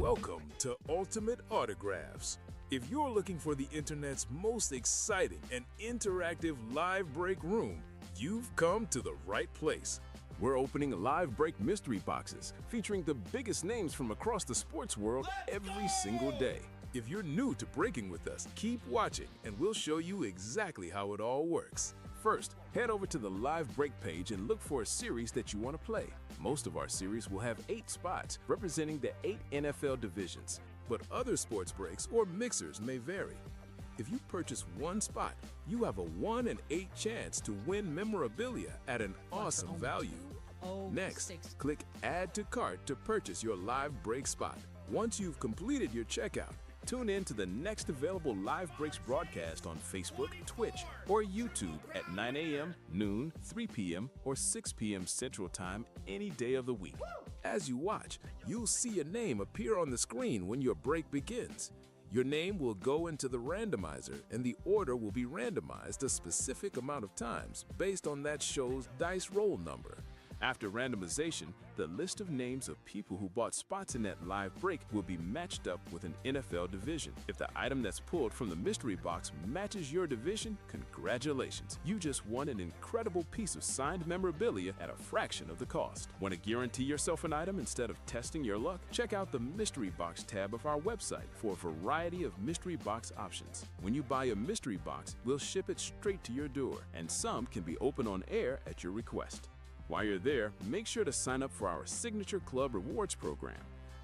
Welcome to Ultimate Autographs. If you're looking for the internet's most exciting and interactive live break room, you've come to the right place. We're opening live break mystery boxes featuring the biggest names from across the sports world every single day. If you're new to breaking with us, keep watching and we'll show you exactly how it all works. First, head over to the live break page and look for a series that you want to play. Most of our series will have 8 spots representing the 8 NFL divisions, but other sports breaks or mixers may vary. If you purchase one spot, you have a 1 in 8 chance to win memorabilia at an awesome value. Next, click Add to Cart to purchase your live break spot. Once you've completed your checkout, tune in to the next available Live Breaks broadcast on Facebook, Twitch, or YouTube at 9 a.m., noon, 3 p.m., or 6 p.m. Central Time any day of the week. As you watch, you'll see a name appear on the screen when your break begins. Your name will go into the randomizer and the order will be randomized a specific amount of times based on that show's dice roll number. After randomization, the list of names of people who bought spots in that live break will be matched up with an NFL division. If the item that's pulled from the mystery box matches your division, congratulations. You just won an incredible piece of signed memorabilia at a fraction of the cost. Want to guarantee yourself an item instead of testing your luck? Check out the mystery box tab of our website for a variety of mystery box options. When you buy a mystery box, we'll ship it straight to your door, and some can be opened on air at your request. While you're there, make sure to sign up for our Signature Club Rewards program.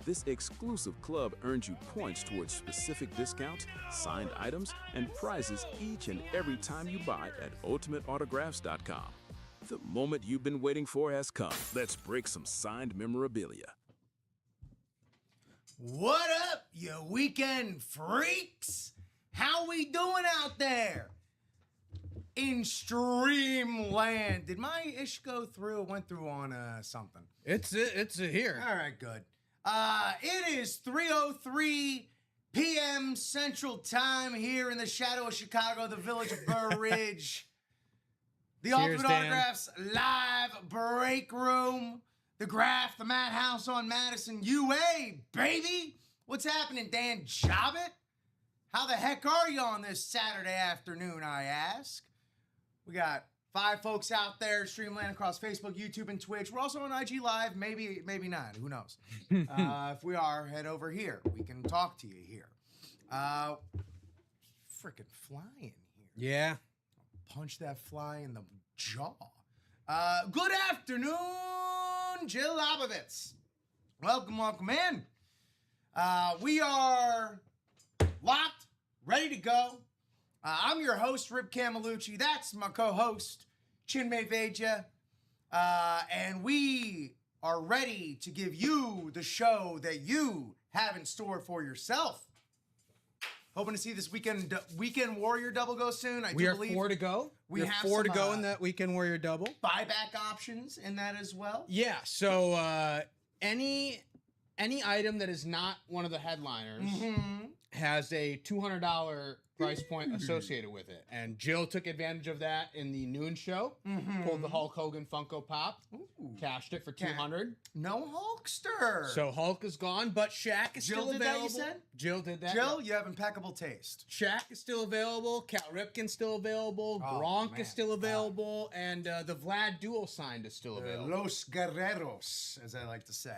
This exclusive club earns you points towards specific discounts, signed items, and prizes each and every time you buy at UltimateAutographs.com. The moment you've been waiting for has come. Let's break some signed memorabilia. What up, you weekend freaks? How we doing out there? In Streamland. Did my ish go through? It went through on something. It's here. All right, good. It is 3:03 p.m. Central Time here in the shadow of Chicago, the village of Burr Ridge. The Cheers, Ultimate Dan. Autographs live break room. The Graph, the Madhouse on Madison, UA, baby. What's happening, Dan Jobbit? How the heck are you on this Saturday afternoon, I ask? We got 5 folks out there, Streamland across Facebook, YouTube, and Twitch. We're also on IG Live, maybe not, who knows? If we are, head over here. We can talk to you here. Freaking fly in here. Yeah. Punch that fly in the jaw. Good afternoon, Jill Obovitz. Welcome in. We are locked, ready to go. I'm your host, Rip Camelucci. That's my co-host, Chinmay Vaidya. And we are ready to give you the show that you have in store for yourself. Hoping to see this Weekend Warrior double go soon. We are 4 to go. We have 4 to go in that Weekend Warrior double. Buyback options in that as well. Yeah, so any item that is not one of the headliners has a $200 price point associated with it. And Jill took advantage of that in the noon show. Pulled the Hulk Hogan Funko Pop. Cashed it for $200. No Hulkster. So Hulk is gone, but Shaq is still available. That, you said? Jill did that. Jill, you have impeccable taste. Shaq is still available. Cal Ripken's still available. Gronk is still available. And the Vlad Duo signed is still available. Los Guerreros, as I like to say.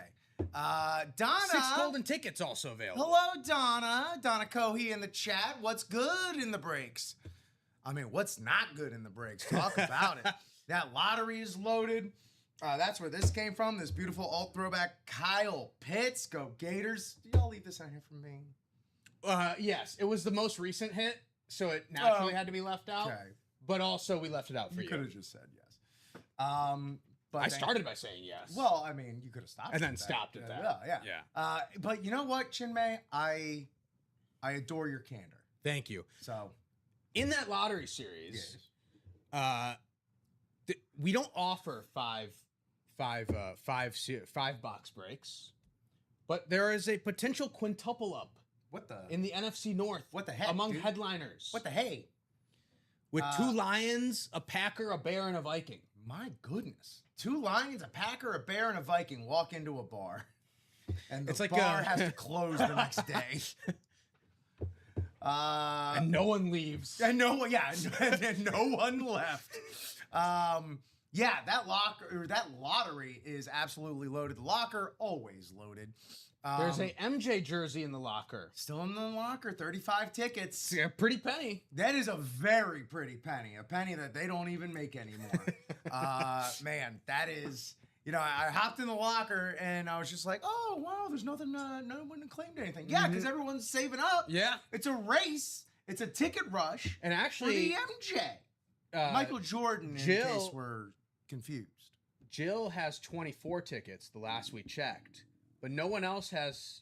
Donna. 6 golden tickets also available. Hello, Donna. Donna Cohey in the chat. What's good in the breaks? I mean, what's not good in the breaks? Talk about it. That lottery is loaded. That's where this came from. This beautiful alt throwback Kyle Pitts. Go Gators. Did y'all leave this out here from me? Yes, it was the most recent hit, so it naturally had to be left out. Okay. But also we left it out for you. You could have just said yes. But I started by saying yes. Well, I mean, you could have stopped and then stopped at that. Yeah. But you know what, Chinmay? I adore your candor. Thank you. So, in that lottery series, we don't offer five box breaks, but there is a potential quintuple up. What the? In the NFC North. What the heck? Among headliners. What the hey? With 2 Lions, a Packer, a Bear, and a Viking. My goodness. 2 Lions, a Packer, a Bear, and a Viking walk into a bar. and the It's like bar has to close the next day. And no one leaves. And no one left. Yeah, that lottery is absolutely loaded. The locker always loaded. There's a MJ jersey in the locker. Still in the locker, 35 tickets. Yeah, pretty penny. That is a very pretty penny, a penny that they don't even make anymore. Man, that is, I hopped in the locker and I was just like, oh, wow, there's nothing, no one claimed anything. Yeah, because everyone's saving up. Yeah. It's a race. It's a ticket rush. And actually, for the MJ. Michael Jordan, in case we're confused. Jill has 24 tickets the last we checked, but no one else has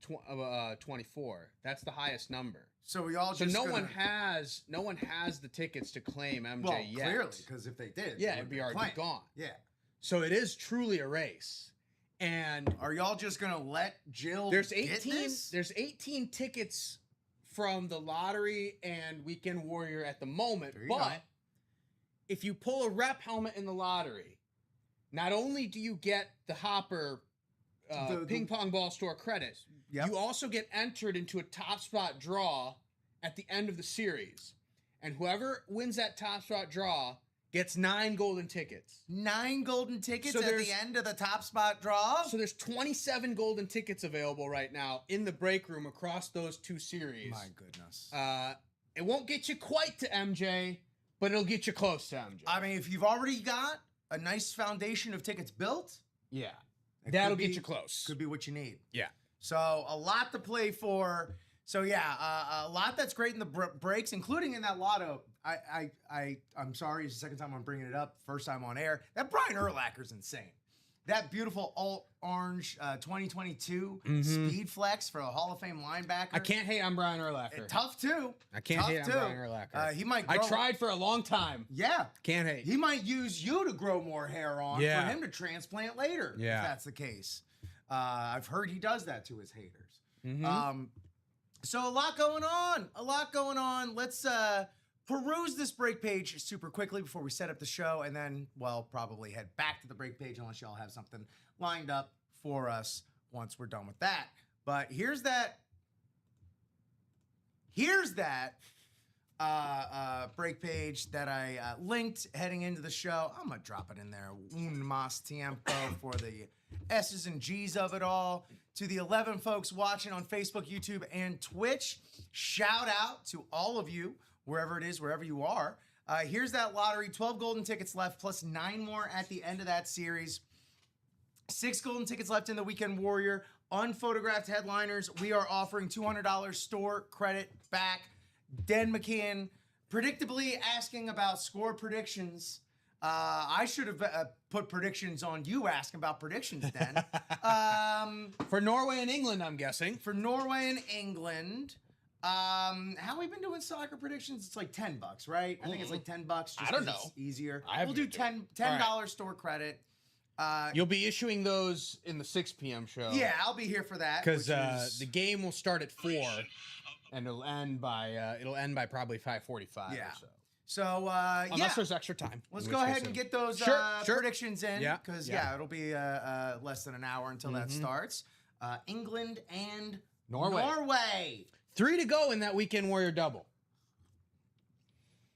24. That's the highest number. So we all So just no one has the tickets to claim MJ yet. Clearly, because if they did, yeah, it'd be already gone. Yeah. So it is truly a race. And are y'all just gonna let Jill? There's get 18. this? There's 18 tickets from the lottery and Weekend Warrior at the moment, but if you pull a rep helmet in the lottery, not only do you get the Hopper ping pong ball store credit, you also get entered into a top spot draw at the end of the series. And whoever wins that top spot draw gets 9 golden tickets. 9 golden tickets at the end of the top spot draw? So there's 27 golden tickets available right now in the break room across those 2 series. My goodness. It won't get you quite to MJ, but it'll get you close to MJ. I mean, if you've already got a nice foundation of tickets built, yeah, that'll get you close. Could be what you need. Yeah. So a lot to play for. So yeah, a lot that's great in the breaks, including in that lotto. I'm sorry, it's the second time I'm bringing it up. First time on air. That Brian Urlacher's insane. That beautiful alt orange 2022 speed flex for a Hall of Fame linebacker. I can't hate on Brian Urlacher. Tough too. I can't hate on Brian Urlacher. He might. I tried for a long time. Yeah. Can't hate. He might use you to grow more hair on for him to transplant later. Yeah. If that's the case. I've heard he does that to his haters. So a lot going on. Let's peruse this break page super quickly before we set up the show, and then, well, probably head back to the break page unless y'all have something lined up for us once we're done with that. But here's that break page that I linked heading into the show. I'm gonna drop it in there. Un más tiempo for the S's and G's of it all. To the 11 folks watching on Facebook, YouTube, and Twitch, shout out to all of you, wherever it is, wherever you are. Here's that lottery. 12 golden tickets left, plus 9 more at the end of that series. 6 golden tickets left in the Weekend Warrior. Unphotographed headliners. We are offering $200 store credit back. Dan McKeon predictably asking about score predictions. I should have put predictions on you asking about predictions then. For Norway and England, I'm guessing. For Norway and England. How we been doing soccer predictions? It's like $10, right? I think it's like $10. Just I don't know. It's easier. I have we'll do no idea. $10 store credit. You'll be issuing those in the 6 p.m. show. Yeah, I'll be here for that. Because the game will start at 4, and it'll end by probably 5:45 or so. So, Unless there's extra time. Let's go ahead and get those predictions in. Because, it'll be less than an hour until that starts. England and Norway. 3 to go in that Weekend Warrior double.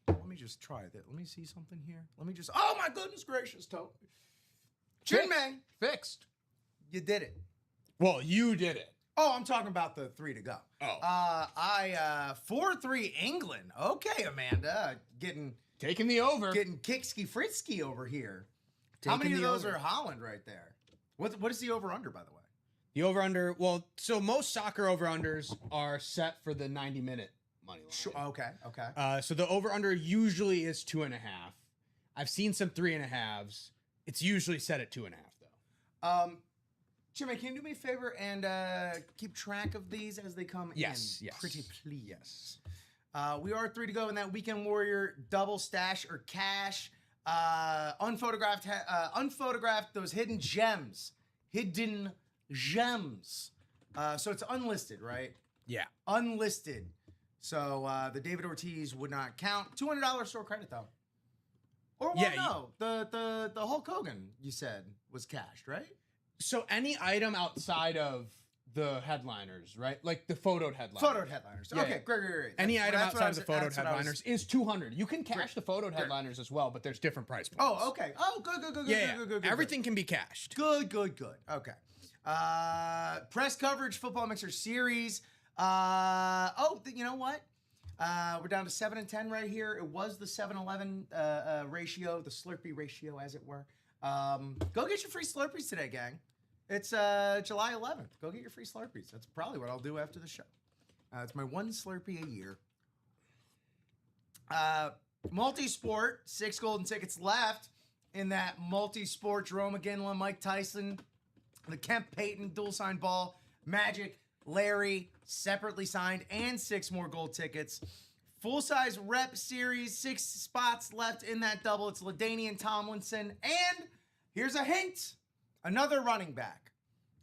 Let me just try that. Let me see something here. Oh, my goodness gracious, Toby. Chinmay. Fixed. You did it. Well, you did it. Oh, I'm talking about the 3 to go. Oh. 4-3 England. Okay, Amanda. Taking the over. Getting kicksky frisky over here. How many of those are Holland right there? What is the over-under, by the way? The over-under, well, so most soccer over-unders are set for the 90-minute money line. Sure. Okay. So the over-under usually is 2.5. I've seen some 3.5s. It's usually set at 2.5, though. Jimmy, can you do me a favor and keep track of these as they come in? Yes. Pretty please. Yes. We are 3 to go in that Weekend Warrior double stash or cash. Unphotographed, those hidden gems. So it's unlisted, right? Yeah. Unlisted. So the David Ortiz would not count. $200 store credit, though. Or, no, the Hulk Hogan, you said, was cashed, right? So any item outside of the headliners, right? Like the photoed headliners. Photoed headliners. Yeah, Okay, yeah. great. Any item That's what I outside of the was- photoed that's what I was- headliners is $200. You can cash the photoed headliners as well, but there's different price points. Oh, okay. Oh, good. Yeah, Good. everything can be cashed. Good. Okay. Press coverage, Football Mixer series. You know what? We're down to 7 and 10 right here. It was the 7-11 ratio, the Slurpee ratio, as it were. Go get your free Slurpees today, gang. It's July 11th. Go get your free Slurpees. That's probably what I'll do after the show. It's my one Slurpee a year. Multi-sport, 6 golden tickets left in that multi-sport. Jerome McGinley, Mike Tyson, the Kemp Peyton dual sign ball, Magic, Larry, separately signed, and 6 more gold tickets. Full-size rep series, 6 spots left in that double. It's LaDainian Tomlinson, and here's a hint, another running back.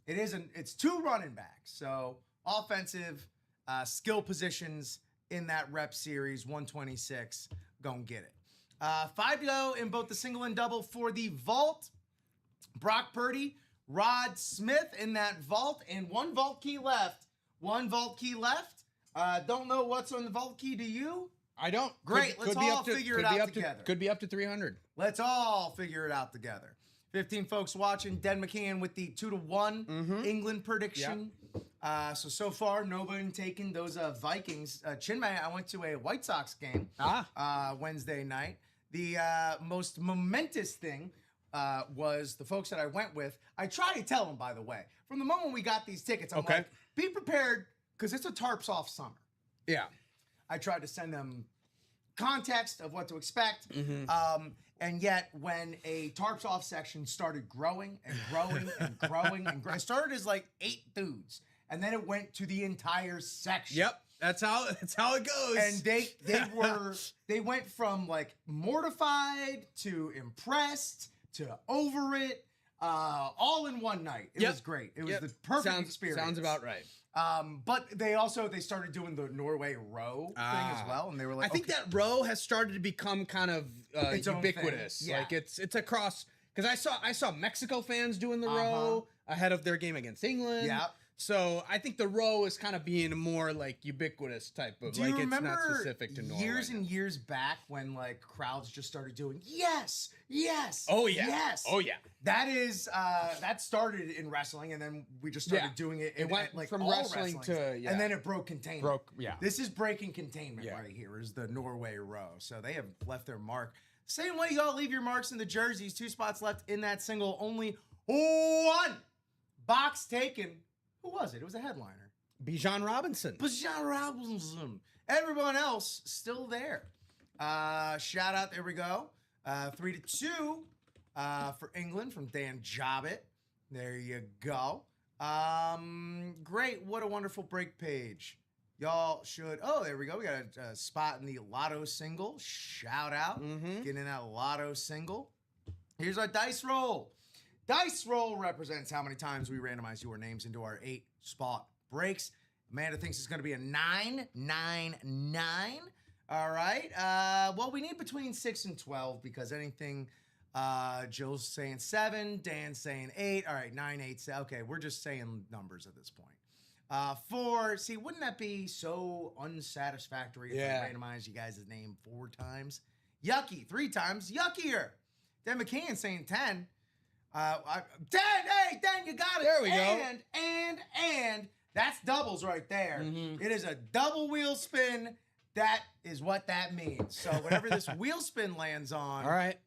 It's 2 running backs, so offensive skill positions in that rep series, 126. Go and get it. 5 to go in both the single and double for the vault. Brock Purdy, Rod Smith in that vault, and 1 vault key left. Don't know what's on the vault key, do you? I don't. Great, let's all figure it out together. Could be up to 300. Let's all figure it out together. 15 folks watching. Den McCann with the 2-1 England prediction. Yep. So far, nobody taking those Vikings. Chinmay, I went to a White Sox game Wednesday night. The most momentous thing was the folks that I went with. I tried to tell them, by the way, from the moment we got these tickets, I'm like, be prepared because it's a tarps off summer. Yeah. I tried to send them context of what to expect. And yet, when a tarps off section started growing and growing, it started as like 8 dudes, and then it went to the entire section. Yep, that's how it goes. And they went from like mortified to impressed to over it, all in one night. It was great. It was the perfect experience. Sounds about right. But they started doing the Norway row thing as well, and they were like, I think that row has started to become kind of Its own ubiquitous. thing. Yeah. Like it's across, because I saw Mexico fans doing the row ahead of their game against England. Yeah. So I think the row is kind of being more like ubiquitous type of, Do like you it's remember not specific to Norway. years and years back when like crowds just started doing yes, Oh yeah. yes. Oh yeah. That is that started in wrestling, and then we just started doing it. It went like from all wrestling to and then it broke containment. Yeah. This is breaking containment right here. Is the Norway row? So they have left their mark. Same way y'all leave your marks in the jerseys. 2 spots left in that single. Only 1 box taken. Who was it? It was a headliner. Bijan Robinson. Everyone else still there. Shout out. There we go. 3-2 for England from Dan Jobbit. There you go. Great. What a wonderful break page. Y'all should. Oh, there we go. We got a spot in the Lotto single. Shout out. Getting in that Lotto single. Here's our dice roll. Dice roll represents how many times we randomize your names into our 8-spot breaks. Amanda thinks it's going to be a 9-9-9. All right. Well, we need between 6 and 12 because anything. Jill's saying 7. Dan's saying 8. All right, 9, 8. Okay, we're just saying numbers at this point. 4. See, wouldn't that be so unsatisfactory if I randomized you guys' name 4 times? Yucky. 3 times. Yuckier. Dan McCann saying 10. 10, hey, 10, you got it. There we go. And that's doubles right there. It is a double wheel spin. That is what that means. So whatever this wheel spin lands on. All right.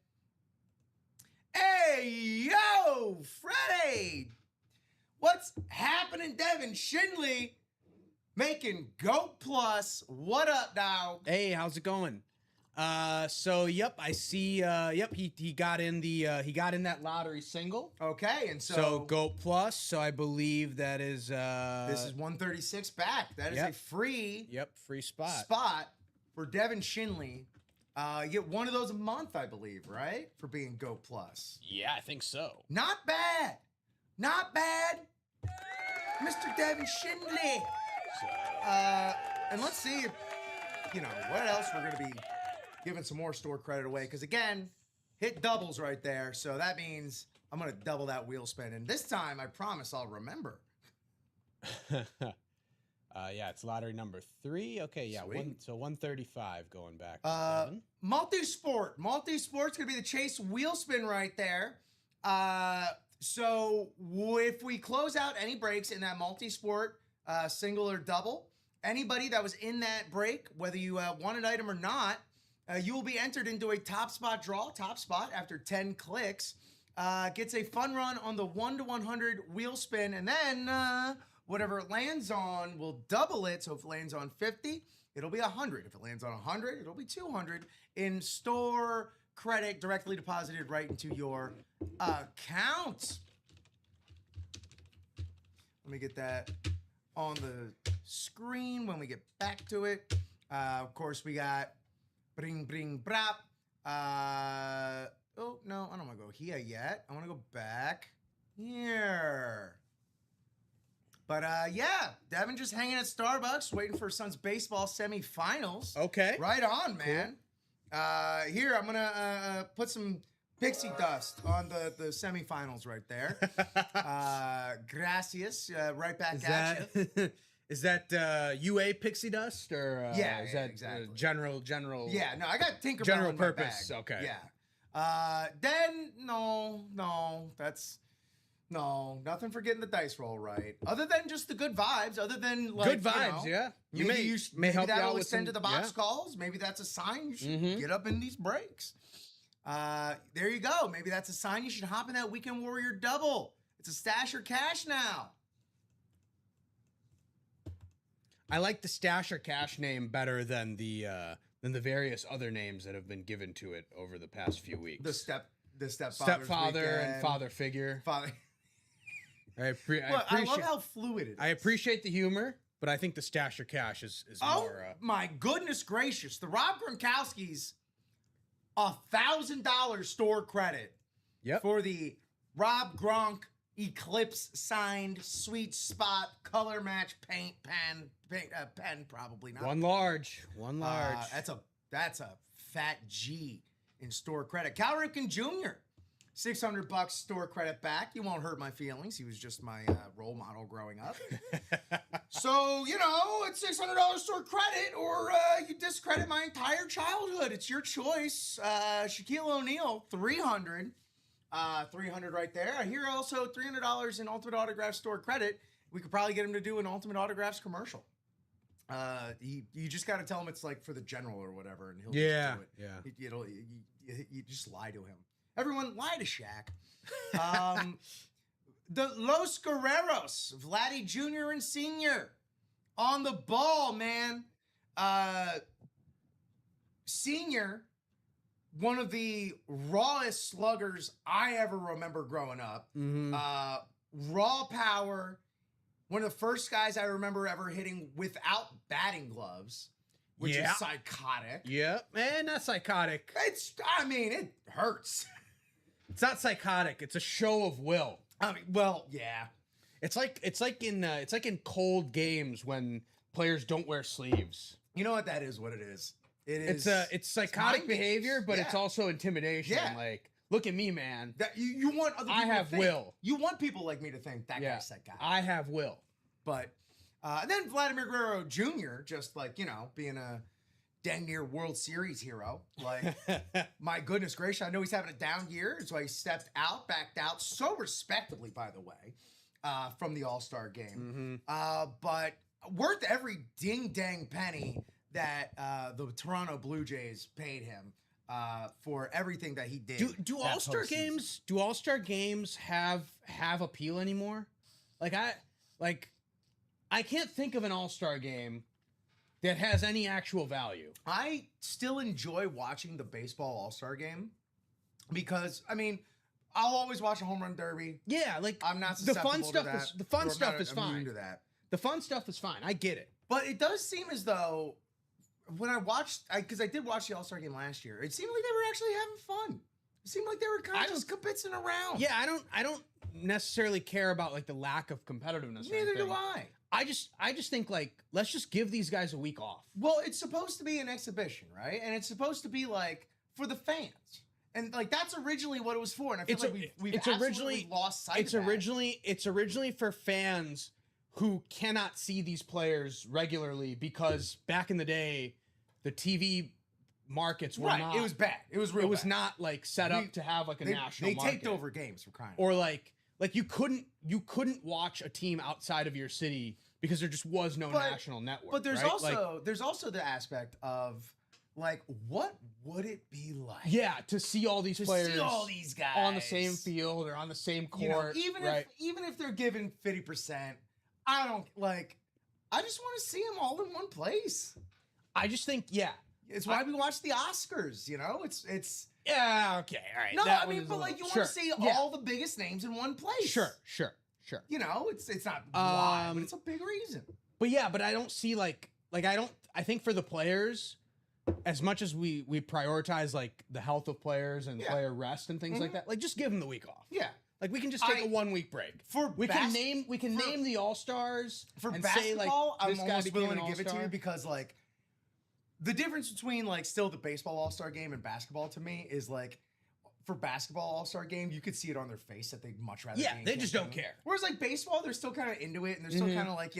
Hey, yo, Freddie. What's happening, Devin Shinley? Making GOAT Plus. What up, dog? Hey, how's it going? So yep, I see. Yep, he got in that lottery single. Okay, and so GOAT Plus. So I believe that is this is 136 back. That is a free free spot for Devin Shinley. You get one of those a month, I believe, right? For being GOAT Plus. Yeah, I think so. Not bad, Mr. Devin Shinley. And let's see if what else we're gonna be giving some more store credit away, because again, hit doubles right there. So that means I'm going to double that wheel spin. And this time, I promise I'll remember. Yeah, it's lottery number 3. Okay, yeah, Sweet. so 135 going back to Devin. Multi-sport. Multi-sport's going to be the Chase wheel spin right there. So if we close out any breaks in that multi-sport, single or double, anybody that was in that break, whether you won an item or not, you will be entered into a top spot draw. Top spot, after 10 clicks, gets a fun run on the 1 to 100 wheel spin, and then whatever it lands on will double it. So if it lands on 50, it'll be 100. If it lands on 100, it'll be 200 in store credit directly deposited right into your account. Let me get that on the screen when we get back to it. Of course, we got bring brap. Oh, no, I don't want to go here yet. I want to go back here. But, yeah, Devin just hanging at Starbucks waiting for Suns baseball semifinals. Okay. Right on, man. Cool. Here, I'm going to put some pixie dust on the semifinals right there. Gracias. Right back at you. Is that UA pixie dust or is that exactly. general? Yeah, no, I got Tinkerbell general in my purpose. bag. Okay. Yeah. Then nothing for getting the dice roll right. Other than just the good vibes. Other than like good vibes. Yeah. Maybe help that'll you out with extend some, to the box calls. Maybe that's a sign you should get up in these breaks. There you go. Maybe that's a sign you should hop in that Weekend Warrior double. It's a stash or cash now. I like the stash or cash name better than the various other names that have been given to it over the past few weeks. The stepfather and father figure. Father. I love how fluid it is. I appreciate the humor, but I think the stash or cash is more. My goodness gracious! The Rob Gronkowski's $1,000 store credit for the Rob Gronk Eclipse signed sweet spot color match pen probably not. One large. That's a fat G in store credit. Cal Ripken Jr. $600 store credit back. You won't hurt my feelings. He was just my role model growing up. So, it's $600 store credit or you discredit my entire childhood. It's your choice. Shaquille O'Neal, $300. $300 right there. I hear also $300 in Ultimate Autographs store credit. We could probably get him to do an Ultimate Autographs commercial. You just got to tell him it's like for the general or whatever, and he'll just do it. You just lie to him. Everyone, lie to Shaq. The Los Guerreros, Vladdy Jr. and Sr. on the ball, man. Senior, one of the rawest sluggers I ever remember growing up. Mm-hmm. Raw power. One of the first guys I remember ever hitting without batting gloves, which is psychotic. Yeah, man, not psychotic. It hurts. It's not psychotic. It's a show of will. Yeah. It's like in cold games when players don't wear sleeves. You know what that is? What it is? It's psychotic behavior, but it's also intimidation. Yeah. Like, look at me, man. That you want other people I have to think. will. You want people like me to think that guy's psychotic. I have will. But and then Vladimir Guerrero Jr. just like being a dang near World Series hero. Like, my goodness gracious, I know he's having a down year, so he backed out so respectably, by the way, from the All-Star game. Mm-hmm. But worth every ding-dang penny that the Toronto Blue Jays paid him for everything that he did. Do All-Star games have appeal anymore? I can't think of an All-Star game that has any actual value. I still enjoy watching the baseball All-Star game because, I'll always watch a home run derby. Yeah, like I'm not susceptible to that. The fun stuff is fine. To that. The fun stuff is fine. I get it. But it does seem as though when I watched, because I did watch the All-Star game last year, it seemed like they were actually having fun. It seemed like they were kind of just kibitzing around. Yeah, I don't necessarily care about like the lack of competitiveness. Neither do I. I just think like let's just give these guys a week off. Well, it's supposed to be an exhibition, right? And it's supposed to be like for the fans. And like that's originally what it was for, and I feel like we've absolutely lost sight of that. It's originally for fans who cannot see these players regularly because back in the day, the TV markets were not. It was bad. It was real. It was bad. not like set up to have like a national. They market. taped over games for crying. Or like you couldn't watch a team outside of your city because there just was no national network. But there's right? there's also the aspect of like, what would it be like? Yeah, to see all these players, see all these guys on the same field or on the same court. You know, even if they're given 50%, I don't like. I just want to see them all in one place. I just think, it's why we watch the Oscars. You know, it's. Yeah. Okay. All right. No, I mean, but like you want to see all the biggest names in one place. Sure. You know, it's not why, but it's a big reason. But I don't see I think for the players, as much as we prioritize like the health of players and player rest and things like that, like just give them the week off. Yeah. Like we can just take a 1 week break. We can name the All-Stars for and basketball. Say, like, I'm almost willing to give it to you because like the difference between like still the baseball All-Star game and basketball to me is like for basketball All-Star game, you could see it on their face that they'd much rather. Yeah, they just don't care. Whereas like baseball, they're still kind of into it and they're still kind of like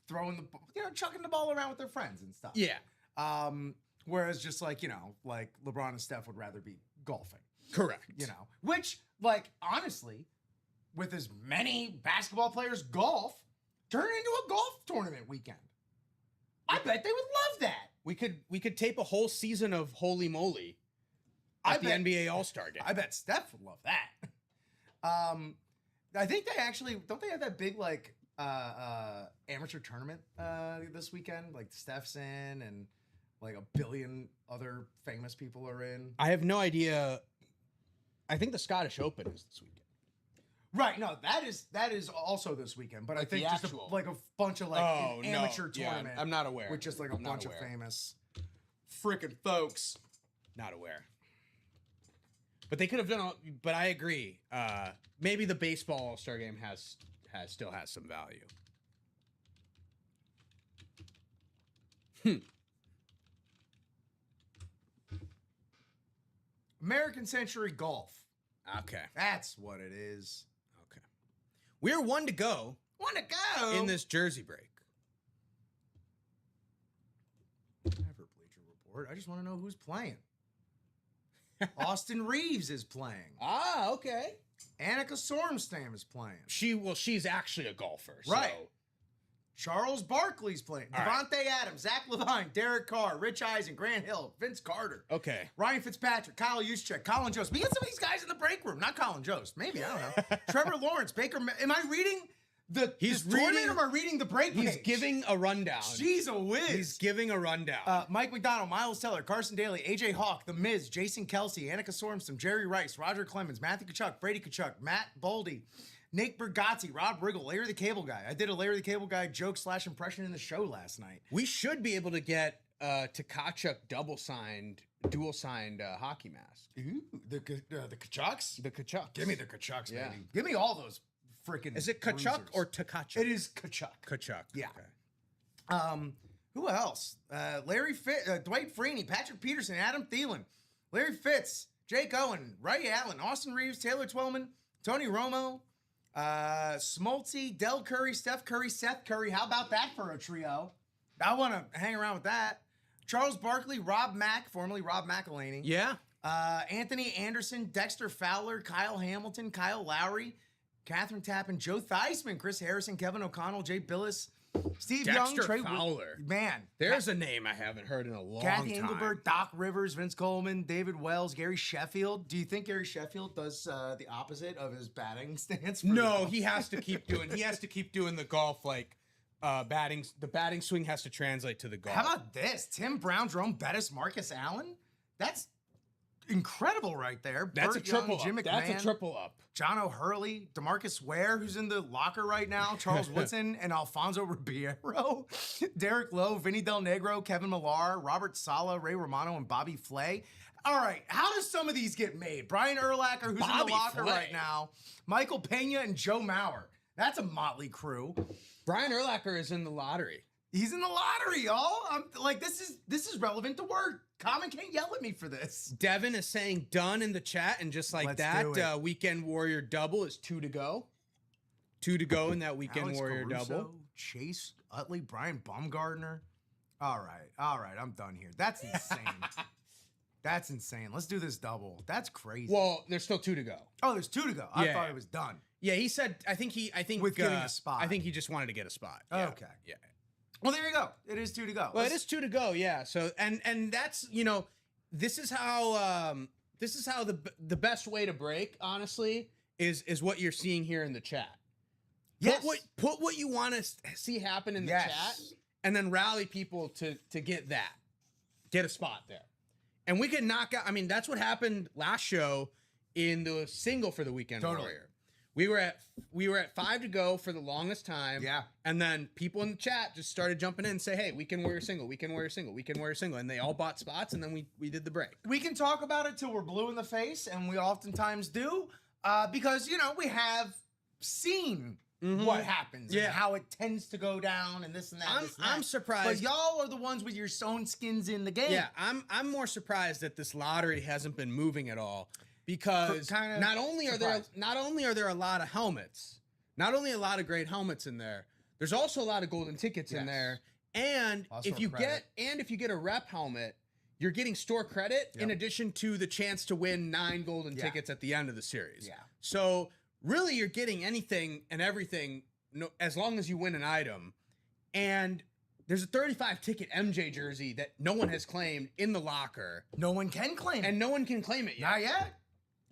throwing chucking the ball around with their friends and stuff. Yeah. Whereas just like like LeBron and Steph would rather be golfing. Correct. Which like honestly, with as many basketball players golf, turn it into a golf tournament weekend. I bet they would love that. We could tape a whole season of Holy Moly at the NBA All-Star game. I bet Steph would love that. I think they actually don't they have that big like amateur tournament this weekend? Like Steph's in and like a billion other famous people are in. I have no idea. I think the Scottish Open is this weekend. Right, no, that is also this weekend, but like I think just a bunch of like an amateur tournament. I'm not aware. With just like a bunch of famous freaking folks. Not aware. But they could have done. But I agree. Maybe the baseball All-Star game still has some value. American Century Golf. Okay, that's what it is. Okay, we're one to go. In this jersey break. Never Bleacher Report. I just want to know who's playing. Austin Reeves is playing. Ah, okay. Annika Sorenstam is playing. She's actually a golfer. Right. So. Charles Barkley's playing. Devontae Adams, Zach Levine, Derek Carr, Rich Eisen, Grant Hill, Vince Carter. Okay. Ryan Fitzpatrick, Kyle Juszczyk, Colin Jost. We got some of these guys in the break room. Not Colin Jost. Maybe, I don't know. Trevor Lawrence, Baker. Am I reading He's tournament or am I reading the break page? He's giving a rundown. She's a whiz. He's giving a rundown. Mike McDonald, Miles Teller, Carson Daly, AJ Hawk, The Miz, Jason Kelsey, Annika Sorenstam, Jerry Rice, Roger Clemens, Matthew Kachuk, Brady Kachuk, Matt Boldy, Nate Bergazzi, Rob Riggle, Larry the Cable Guy. I did a Larry the Cable Guy joke/impression in the show last night. We should be able to get Tkachuk dual signed hockey mask. Ooh, the Kachucks? The Kachucks. Give me the Kachucks, baby. Give me all those freaking. Is it Kachuk or Tkachuk? It is Kachuk. Kachuk. Yeah. Okay. Who else? Dwight Freeney, Patrick Peterson, Adam Thielen, Larry Fitz, Jake Owen, Ray Allen, Austin Reeves, Taylor Twellman, Tony Romo, Smoltzy, Del Curry, Steph Curry, Seth Curry. How about that for a trio? I want to hang around with that. Charles Barkley, Rob Mack, formerly Rob McElhaney. Yeah. Anthony Anderson, Dexter Fowler, Kyle Hamilton, Kyle Lowry, Catherine Tappan, Joe Theismann, Chris Harrison, Kevin O'Connell, Jay Billis, Steve Young, Trey Fowler. Man. There's a name I haven't heard in a long Kathy time. Engelbert, Doc Rivers, Vince Coleman, David Wells, Gary Sheffield. Do you think Gary Sheffield does the opposite of his batting stance? No, he has to keep doing. He has to keep doing the golf batting. The batting swing has to translate to the golf. How about this? Tim Brown, Jerome Bettis, Marcus Allen. That's incredible right there. That's Burt a triple Young, Jim up. McMahon, That's a triple up. John O'Hurley, DeMarcus Ware, who's in the locker right now, Charles Woodson, and Alfonso Ribeiro, Derek Lowe, Vinny Del Negro, Kevin Millar, Robert Sala, Ray Romano, and Bobby Flay. All right, how do some of these get made? Brian Urlacher, who's in the locker right now, Michael Pena, and Joe Mauer. That's a motley crew. Brian Urlacher is in the lottery. He's in the lottery, y'all. I'm like, this is relevant to work. Common can't yell at me for this. Devin is saying done in the chat, and just like Let's do that, it. Weekend Warrior double is 2 to go. 2 to go in that Weekend Alex Warrior Caruso, double. Chase Utley, Brian Baumgartner. All right, I'm done here. That's insane. That's insane. Let's do this double. That's crazy. Well, there's still 2 to go. Oh, there's 2 to go. I Yeah. thought it was done. Yeah, he said. I think With getting a spot. I think he just wanted to get a spot. Yeah. Okay. Yeah. Well, there you go. It is 2 to go. Well, it is 2 to go. Yeah. So and that's this is how the best way to break, honestly, is what you're seeing here in the chat. Yes. Put what you want to see happen in the Yes. chat, and then rally people to get a spot there, and we can knock out. I mean, that's what happened last show in the single for the Weekend Totally. Warrior. We were at 5 to go for the longest time. Yeah. And then people in the chat just started jumping in and say, hey, Weekend Warrior single, Weekend Warrior single, Weekend Warrior single. And they all bought spots, and then we did the break. We can talk about it till we're blue in the face, and we oftentimes do, because, we have seen what happens and how it tends to go down and this and that. this and that. I'm surprised. But y'all are the ones with your own skins in the game. Yeah, I'm more surprised that this lottery hasn't been moving at all, because Kinda not only are there a lot of helmets, not only a lot of great helmets in there, there's also a lot of golden tickets in Yes. there. And Also if you credit. get a rep helmet, you're getting store credit in Yep. addition to the chance to win 9 golden Yeah. tickets at the end of the series. Yeah. So really, you're getting anything and everything, as long as you win an item. And there's a 35 ticket MJ jersey that no one has claimed in the locker, No one can claim it. and no one can claim it yet. Not yet.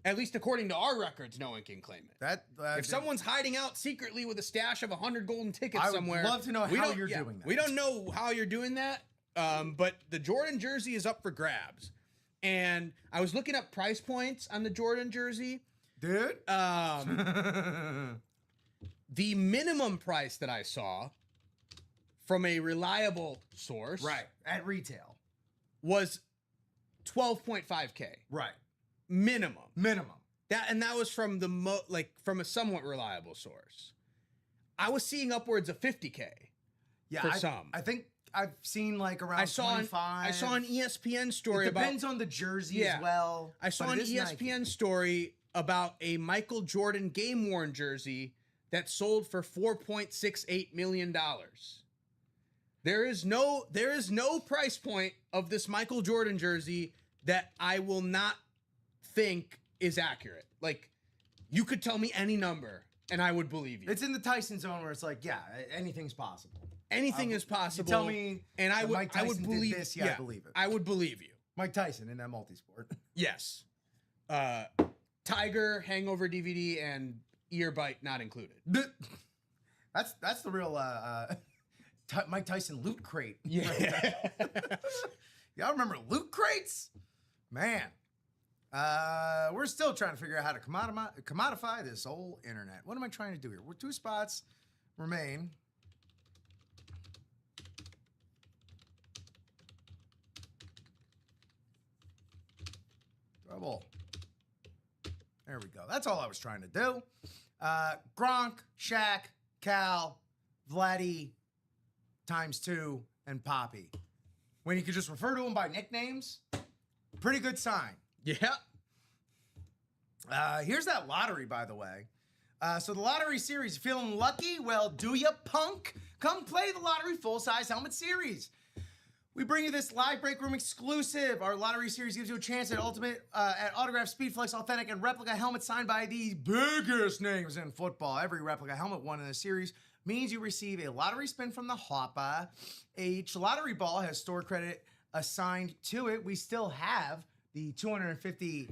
At least according to our records, no one can claim it. That If someone's hiding out secretly with a stash of 100 golden tickets I would somewhere, love to know we how don't- you're yeah, doing that. We don't know how you're doing that, but the Jordan jersey is up for grabs. And I was looking up price points on the Jordan jersey. Dude. The minimum price that I saw from a reliable source Right. At retail. was 12.5K Right. minimum. Minimum. That was from from a somewhat reliable source. I was seeing upwards of 50K. Yeah. For some. I think I've seen like around I saw 25. an ESPN story It about depends on the jersey Yeah. as well. I saw but an it is ESPN Nike. story about a Michael Jordan game worn jersey that sold for $4.68 million. There is no price point of this Michael Jordan jersey that I will not think is accurate. Like, you could tell me any number and I would believe you. It's in the Tyson zone where it's like, yeah, anything's possible. Anything is possible. You tell me and I that would Mike I would Tyson did believe this, yeah, I believe it. I would believe you. Mike Tyson in that multi-sport. Yes. Tiger, Hangover DVD, and ear bite not included. That's the real Mike Tyson loot crate. Yeah. Y'all remember loot crates? Man. We're still trying to figure out how to commodify this whole internet. What am I trying to do here? 2 spots remain. Double. There we go. That's all I was trying to do. Gronk, Shaq, Cal, Vladdy, ×2, and Poppy. When you could just refer to them by nicknames, pretty good sign. Yeah. Here's that lottery, by the way. So the lottery series, feeling lucky? Well, do ya, punk? Come play the lottery full-size helmet series. We bring you this live break room exclusive. Our lottery series gives you a chance at autographed Speedflex authentic and replica helmets signed by the biggest names in football. Every replica helmet won in the series means you receive a lottery spin from the Hopper. Each lottery ball has store credit assigned to it. We still have the $250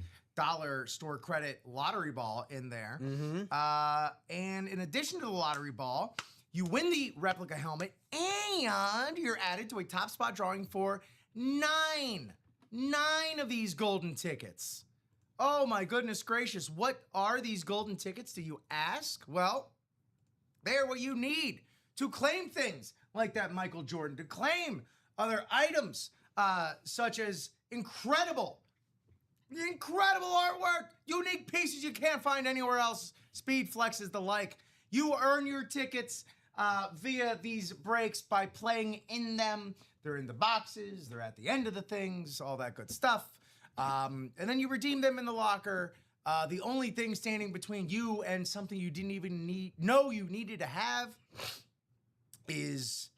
store credit lottery ball in there. And in addition to the lottery ball, you win the replica helmet and you're added to a top spot drawing for 9 of these golden tickets. Oh my goodness gracious. What are these golden tickets, do you ask? Well, they're what you need to claim things like that Michael Jordan, to claim other items such as incredible artwork, unique pieces you can't find anywhere else. Speed flexes the like. You earn your tickets via these breaks by playing in them. They're in the boxes, they're at the end of the things, all that good stuff. And then you redeem them in the locker. The only thing standing between you and something you didn't even know you needed to have is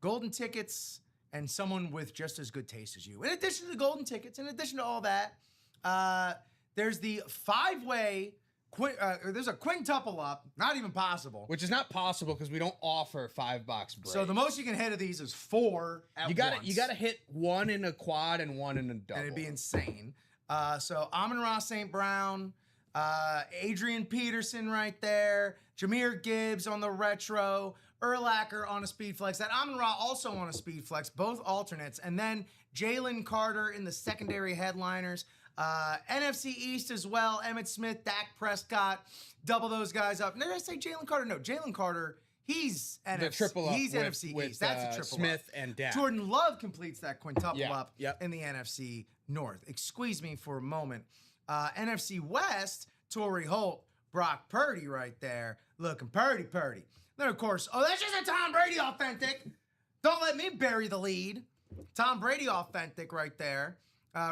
golden tickets and someone with just as good taste as you. In addition to the golden tickets, in addition to all that, there's the five-way, there's a quintuple up, not even possible. Which is not possible because we don't offer 5-box breaks. So the most you can hit of these is 4 at once. You gotta hit one in a quad and one in a double. And it'd be insane. So Amon-Ra St. Brown, Adrian Peterson right there, Jahmyr Gibbs on the retro, Urlacher on a speed flex, that Amon-Ra also on a speed flex, both alternates, and then Jalen Carter in the secondary headliners. NFC East as well, Emmitt Smith, Dak Prescott, double those guys up. Did I say Jalen Carter? No, Jalen Carter, he's NFC. Triple up he's with, NFC with, East. That's a triple Smith up. and Dak. Jordan Love completes that quintuple up Yep. in the NFC North. Excuse me for a moment. NFC West, Torrey Holt, Brock Purdy right there, looking purdy. Then, of course, that's just a Tom Brady authentic. Don't let me bury the lead. Tom Brady authentic right there.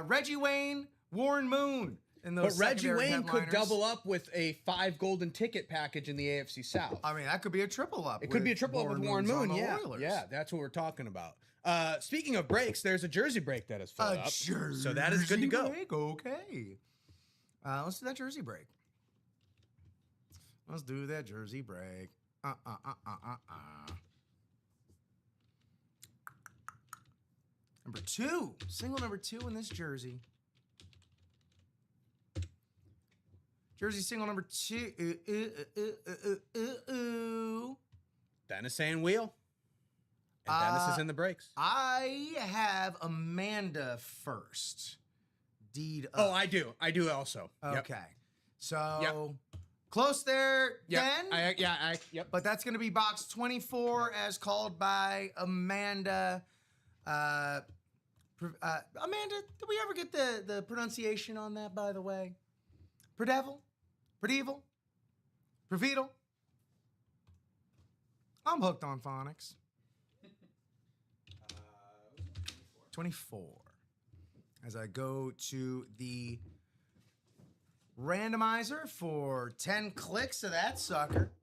Reggie Wayne, Warren Moon in those. But Reggie secondary Wayne could headliners. double up with a 5 golden ticket package in the AFC South. I mean, that could be a triple up. It could be a triple up with Warren Moon's on Moon. the Yeah, Oilers. yeah, that's what we're talking about. Speaking of breaks, there's a jersey break that is filled up, so that is good to go. Break, okay. Let's do that jersey break. Let's do that jersey break. Number 2, single number 2 in this jersey. Jersey single number 2. Dennis saying wheel. And Dennis is in the breaks. I have Amanda first. Deed up. Oh, I do also. Okay. So close there, Yep. Den. Yep. But that's going to be box 24 as called by Amanda. Amanda, did we ever get the pronunciation on that, by the way? Predevil? Predevil? Prevedal? I'm hooked on phonics. 24. As I go to the randomizer for 10 clicks of that sucker.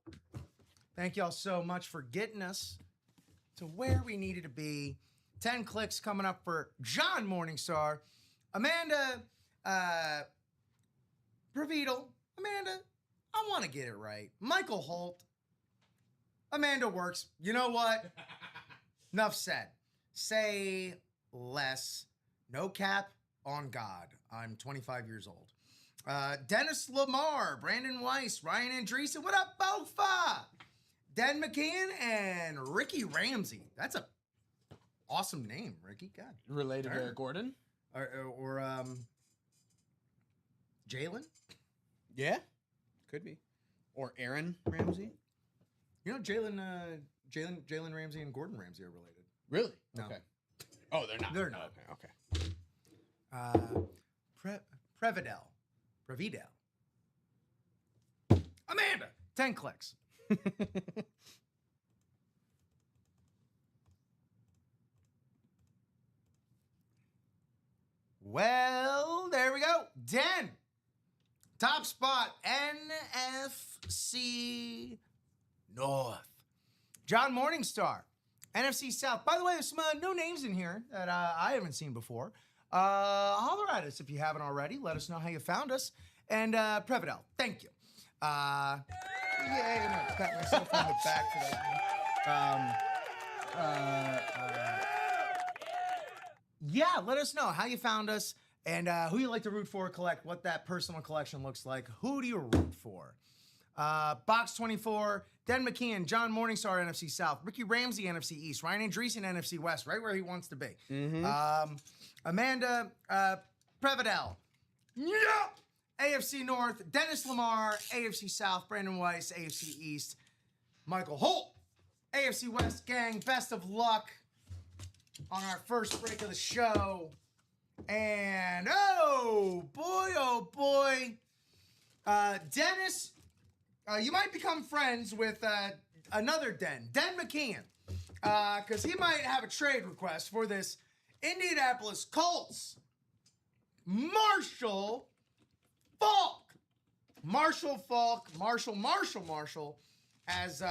Thank y'all so much for getting us to where we needed to be. 10 clicks coming up for John Morningstar. Amanda Prevedal. Amanda, I want to get it right. Michael Holt. Amanda works. You know what? Enough said. Say less. No cap on God. I'm 25 years old. Dennis Lamar, Brandon Weiss, Ryan Andreessen. What up, Bofa? Dan McKeon and Ricky Ramsey. That's a awesome name, Ricky. God. Related to Eric Gordon? Or Jalen? Yeah. Could be. Or Aaron Ramsey? You know, Jalen Ramsey and Gordon Ramsay are related. Really? No. Okay. Oh, they're not. They're not. Okay. Previdel. Amanda, 10 clicks. Well, there we go. Den. Top spot, NFC North. John Morningstar. NFC South. By the way, there's some new names in here that I haven't seen before. Holler at us if you haven't already. Let us know how you found us. And Previdel, thank you. Yay, I'm gonna pat myself on the back for that. Yeah, let us know how you found us and who you like to root for, collect, what that personal collection looks like. Who do you root for? Box 24, Den McKeon, John Morningstar, NFC South, Ricky Ramsey, NFC East, Ryan Andreessen, NFC West, right where he wants to be. Mm-hmm. Amanda Previdel, AFC North, Dennis Lamar, AFC South, Brandon Weiss, AFC East, Michael Holt, AFC West. Gang, best of luck on our first break of the show. And oh boy, Dennis, you might become friends with another Den McKeon, because he might have a trade request for this Indianapolis Colts. Marshall Falk, as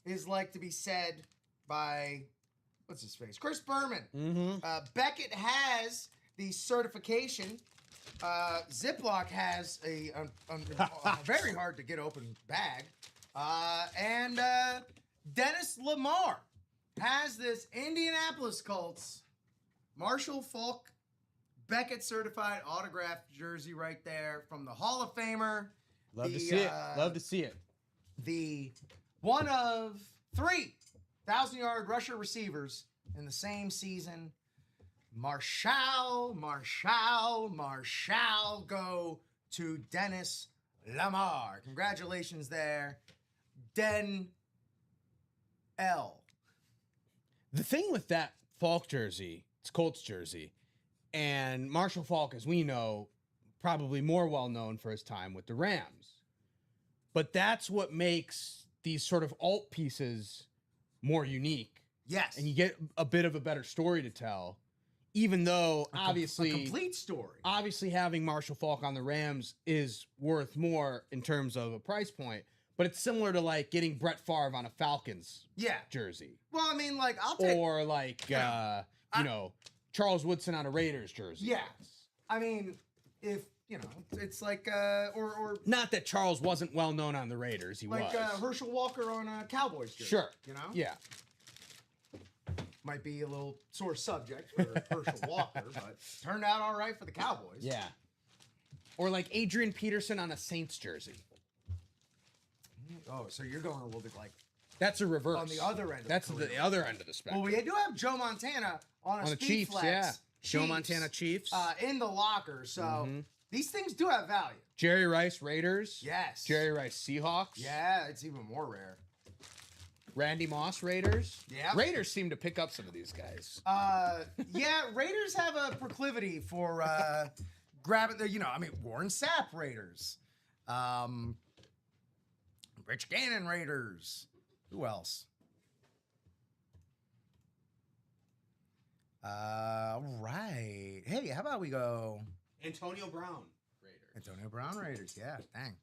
is like to be said by, what's his face, Chris Berman. Beckett has the certification. Ziploc has a very hard to get open bag. And Dennis Lamar has this Indianapolis Colts Marshall Falk Beckett certified autographed jersey right there from the Hall of Famer. Love to see it. Love to see it. The one of 3 1,000-yard rusher receivers in the same season. Marshall go to Dennis Lamar. Congratulations there, Den L. The thing with that Falk jersey, it's Colts jersey, and Marshall Falk, as we know, probably more well-known for his time with the Rams. But that's what makes these sort of alt pieces more unique. Yes. And you get a bit of a better story to tell, even though obviously... a complete story. Obviously, having Marshall Falk on the Rams is worth more in terms of a price point, but it's similar to, like, getting Brett Favre on a Falcons jersey. Well, I mean, like, I'll take... Or, like, you know... Charles Woodson on a Raiders jersey. Yes. I mean, if, you know, it's like, or not that Charles wasn't well known on the Raiders. He like, was. Herschel Walker on a Cowboys jersey. Sure. You know? Yeah. Might be a little sore subject for Herschel Walker, but turned out all right for the Cowboys. Yeah. Or like Adrian Peterson on a Saints jersey. Oh, so you're going a little bit like... That's a reverse. On the other end of That's the other end of the spectrum. Well, we do have Joe Montana on the Chiefs, flex. yeah. Joe Montana Chiefs. In the locker, so these things do have value. Jerry Rice Raiders. Yes. Jerry Rice Seahawks. Yeah, it's even more rare. Randy Moss Raiders. Yeah. Raiders seem to pick up some of these guys. Yeah, Raiders have a proclivity for grabbing the, Warren Sapp Raiders. Rich Gannon Raiders. Who else? Right. Hey, how about we go... Antonio Brown Raiders. Antonio Brown Raiders, yeah, dang.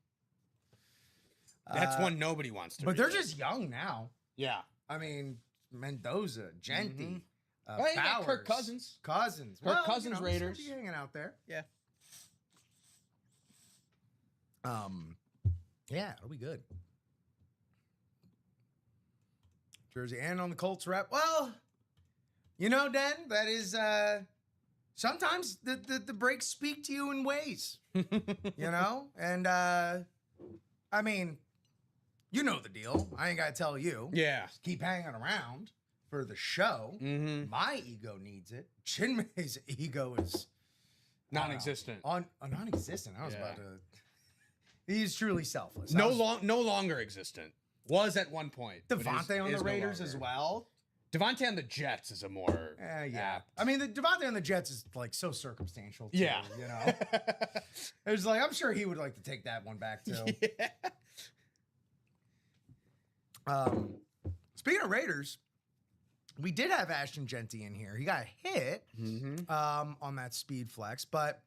That's one nobody wants to But they're read. just young now. Yeah. I mean, Mendoza, Genti, Well, you got Bowers. Kirk Cousins. Cousins. Kirk Cousins Raiders. He's hanging out there. Yeah. Yeah, it'll be good. Jersey and on the Colts rep. Well, you know, Den, that is sometimes the breaks speak to you in ways. You know? And I mean, you know the deal. I ain't gotta tell you. Yeah. Just keep hanging around for the show. My ego needs it. Chinmay's ego is non-existent. Non-existent. I was about to. He's truly selfless. No longer existent. Was at one point. Devontae on the Raiders as well. Devontae on the Jets is a more yeah. I mean, the Devontae on the Jets is like so circumstantial too, yeah. You know. It's like I'm sure he would like to take that one back too. Yeah. Speaking of Raiders, we did have Ashton Genti in here. He got hit on that speed flex, but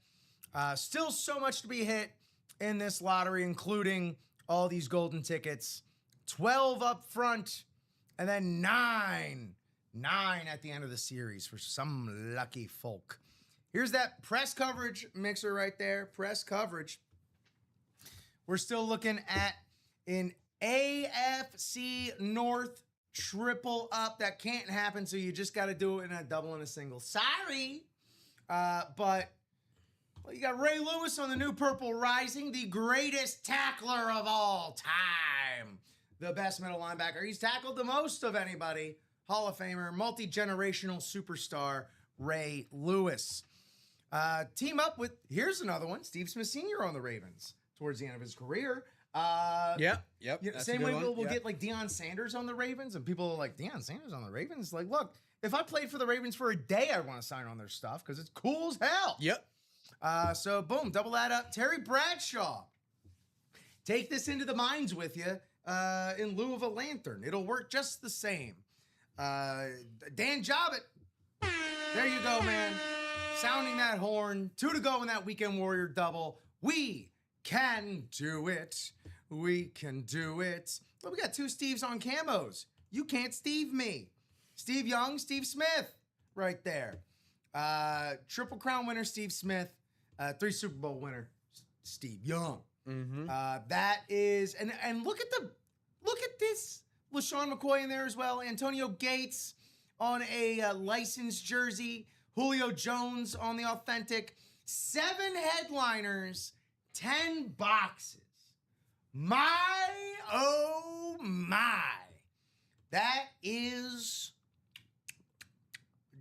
still so much to be hit in this lottery, including all these golden tickets. 12 up front, and then 9 at the end of the series for some lucky folk. Here's that press coverage mixer right there. Press coverage. We're still looking at an AFC North triple up. That can't happen, so you just got to do it in a double and a single. Sorry. But well, you got Ray Lewis on the new Purple Rising, the greatest tackler of all time. The best middle linebacker. He's tackled the most of anybody. Hall of Famer, multi-generational superstar, Ray Lewis. Team up with, here's another one, Steve Smith Sr. on the Ravens towards the end of his career. Yep. Same way we'll get like Deion Sanders on the Ravens, and people are like, Deion Sanders on the Ravens? Like, look, if I played for the Ravens for a day, I'd want to sign on their stuff because it's cool as hell. Yep. So, boom, double that up. Terry Bradshaw. Take this into the mines with you. in lieu of a lantern. It'll work just the same. Dan Jobbit. There you go, man. Sounding that horn. 2 to go in that Weekend Warrior double. We can do it. We can do it. Well, we got 2 Steves on camos. You can't Steve me. Steve Young, Steve Smith, right there. Triple Crown winner, Steve Smith. 3 Super Bowl winner, Steve Young. That is, and look at this. LaShawn McCoy in there as well. Antonio Gates on a licensed jersey. Julio Jones on the authentic. 7 headliners, 10 boxes. My, oh my. That is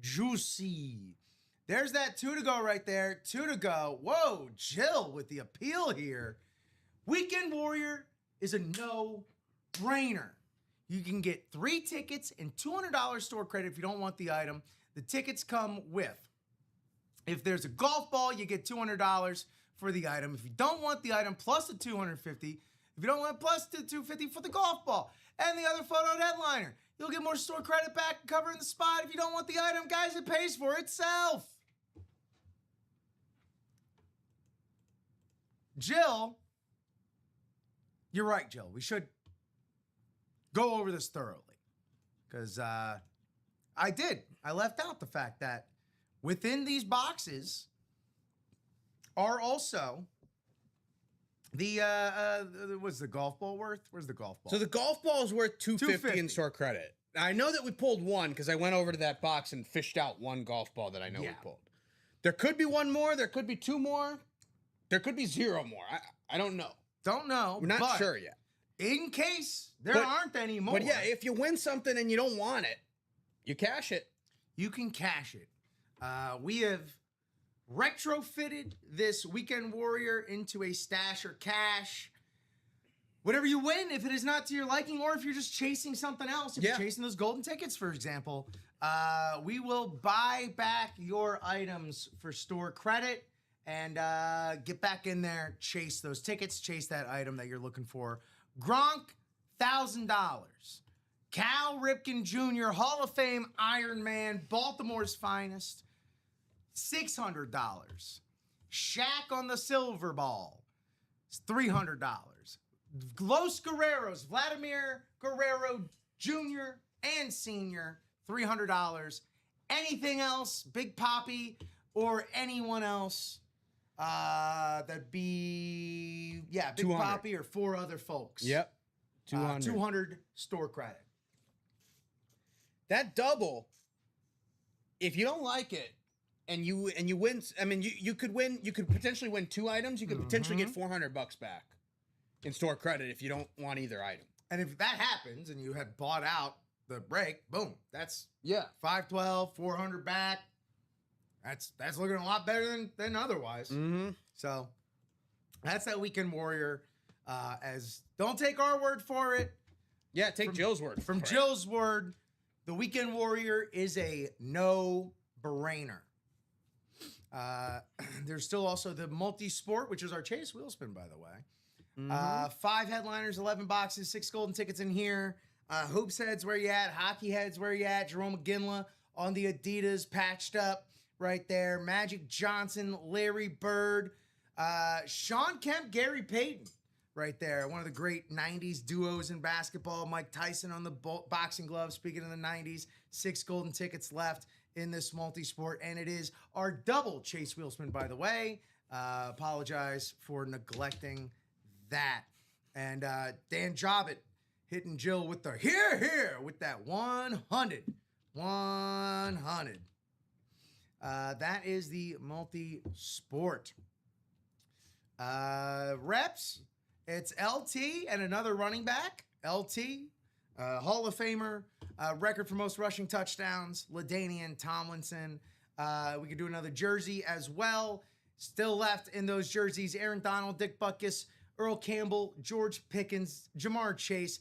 juicy. There's that 2 to go right there. 2 to go. Whoa, Jill with the appeal here. Weekend Warrior is a no-brainer. You can get 3 tickets and $200 store credit if you don't want the item. The tickets come with, if there's a golf ball, you get $200 for the item. If you don't want the item, plus the $250. If you don't want plus the $250 for the golf ball and the other photo headliner, you'll get more store credit back covering the spot. If you don't want the item, guys, it pays for itself. Jill, you're right, Jill. We should go over this thoroughly because I left out the fact that within these boxes are also the what's the golf ball worth? Where's the golf ball? So the golf ball is worth $250 in store credit. I know that we pulled one because I went over to that box and fished out one golf ball that I know we pulled. There could be one more. There could be 2 more. There could be 0 more. I don't know. Don't know. We're not sure yet. In case there aren't any more. But yeah, if you win something and you don't want it, you cash it. You can cash it. We have retrofitted this Weekend Warrior into a stash or cash. Whatever you win, if it is not to your liking, or if you're just chasing something else, if you're chasing those golden tickets, for example, we will buy back your items for store credit and get back in there, chase those tickets, chase that item that you're looking for. Gronk, $1,000. Cal Ripken Jr., Hall of Fame Iron Man, Baltimore's finest, $600. Shaq on the silver ball, $300. Los Guerreros, Vladimir Guerrero Jr. and Sr., $300. Anything else, Big Papi or anyone else, that'd be, Big 200. Papi or 4 other folks. Yep. 200. 200 store credit. That double, if you don't like it and you win, I mean, you could potentially win 2 items. You could potentially get $400 back in store credit if you don't want either item. And if that happens and you had bought out the break, boom, that's $512, $400 back. That's looking a lot better than otherwise. So that's that Weekend Warrior. As don't take our word for it. Yeah, take Jill's word. From Jill's word, the Weekend Warrior is a no-brainer. There's still also the multi-sport, which is our Chase wheel spin, by the way. 5 headliners, 11 boxes, 6 golden tickets in here. Hoops heads, where you at? Hockey heads, where you at? Jerome McGinley on the Adidas, patched up right there. Magic Johnson, Larry Bird, Sean Kemp, Gary Peyton right there. One of the great 90s duos in basketball. Mike Tyson on the boxing glove. Speaking of the 90s, 6 golden tickets left in this multi-sport. And it is our double Chase Wheelspin, by the way. Apologize for neglecting that. And Dan Jobbit hitting Jill with the here with that 100. 100. That is the multi-sport. Reps, it's LT and another running back. LT, Hall of Famer, record for most rushing touchdowns, LaDainian Tomlinson. We could do another jersey as well. Still left in those jerseys, Aaron Donald, Dick Butkus, Earl Campbell, George Pickens, Jamar Chase,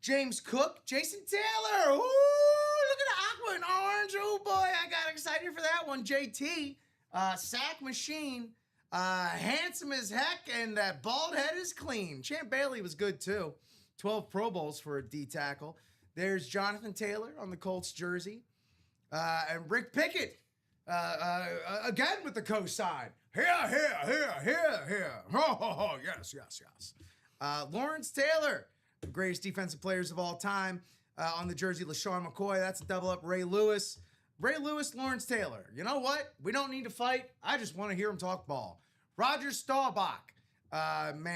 James Cook, Jason Taylor. Ooh, look at the aqua and orange. Oh, boy, I got excited for that one. JT, sack machine, handsome as heck, and that bald head is clean. Champ Bailey was good, too. 12 Pro Bowls for a D tackle. There's Jonathan Taylor on the Colts jersey. And Rick Pickett, again with the cosign. Here. Oh, yes. Lawrence Taylor, the greatest defensive players of all time. On the jersey, LaShawn McCoy. That's a double up. Ray Lewis, Lawrence Taylor. You know what? We don't need to fight. I just want to hear him talk ball. Roger Staubach,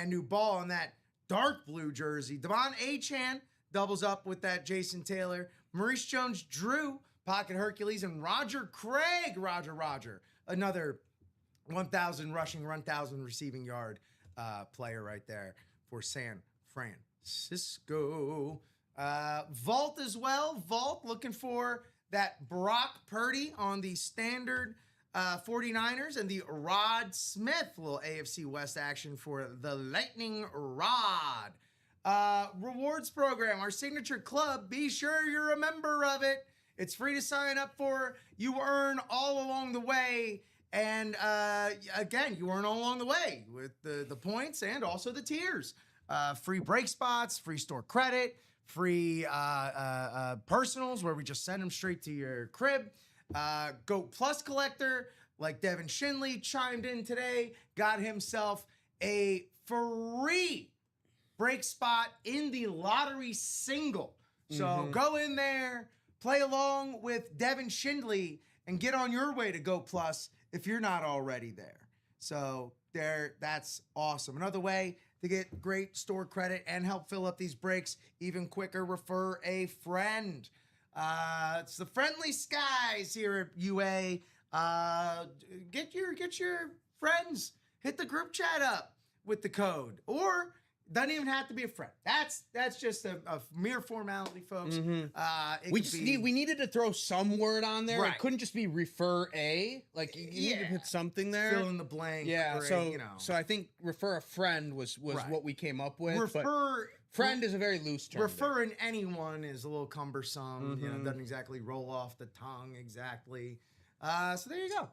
new ball on that dark blue jersey. Devon Achane doubles up with that Jason Taylor. Maurice Jones-Drew, pocket Hercules, and Roger Craig, Roger, another 1,000 rushing, 1,000 receiving yard player right there for San Francisco. Vault as well. Vault looking for that Brock Purdy on the standard 49ers and the Rod Smith, little AFC West action for the Lightning Rod. Rewards program, our signature club. Be sure you're a member of it. It's free to sign up for. You earn all along the way. And again, you earn all along the way with the points and also the tiers. Free break spots, free store credit, free personals where we just send them straight to your crib. Goat Plus collector like Devin Shinley chimed in today, got himself a free break spot in the lottery single. So go in there, play along with Devin Shinley, and get on your way to Goat Plus if you're not already there. So that's awesome. Another way to get great store credit and help fill up these breaks even quicker, refer a friend. It's the friendly skies here at UA. Get your friends. Hit the group chat up with the code, or doesn't even have to be a friend. That's just a mere formality, folks. We needed to throw some word on there. Right. It couldn't just be refer a. Like you need to put something there. Fill in the blank. Yeah. So I think refer a friend was right. what we came up with. Friend is a very loose term. Referring anyone is a little cumbersome. Doesn't exactly roll off the tongue exactly. So there you go.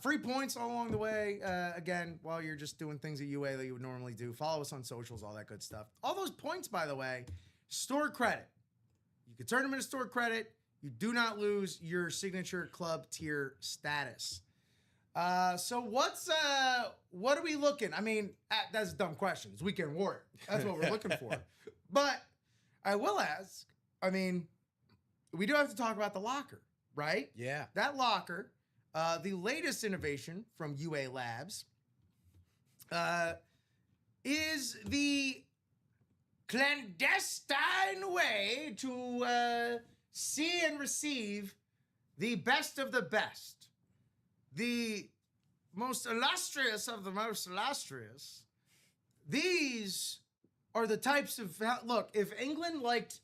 Free points all along the way. Again, while you're just doing things at UA that you would normally do. Follow us on socials, all that good stuff. All those points, by the way, store credit. You can turn them into store credit. You do not lose your signature club tier status. So what are we looking? I mean, that's a dumb question. It's Weekend Warrior. That's what we're looking for. But I will ask, I mean, we do have to talk about the locker, right? Yeah. That locker, the latest innovation from UA Labs, is the clandestine way to see and receive the best of the best. The most illustrious of the most illustrious. These are the types of... Look, if England liked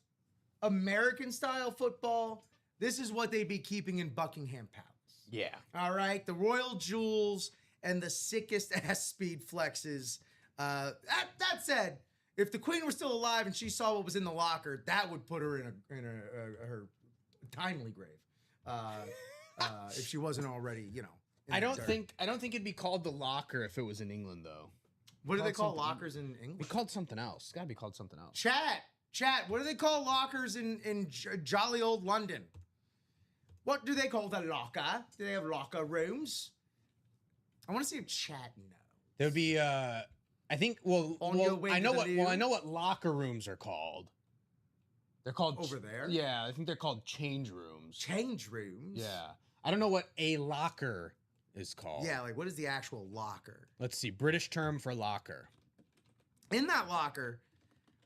American-style football, this is what they'd be keeping in Buckingham Palace. Yeah. All right? The royal jewels and the sickest-ass speed flexes. That said, if the Queen were still alive and she saw what was in the locker, that would put her in her timely grave. If she wasn't already, I don't think it'd be called the locker if it was in England, though. What do they call lockers in England? It's called something else. It's got to be called something else. Chat. What do they call lockers in jolly old London? What do they call the locker? Do they have locker rooms? I want to see if chat knows. There'd be I think I know what locker rooms are called. They're called over there. Yeah, I think they're called change rooms. Change rooms. Yeah, I don't know what a locker is called. Yeah, like what is the actual locker? Let's see, British term for locker. In that locker,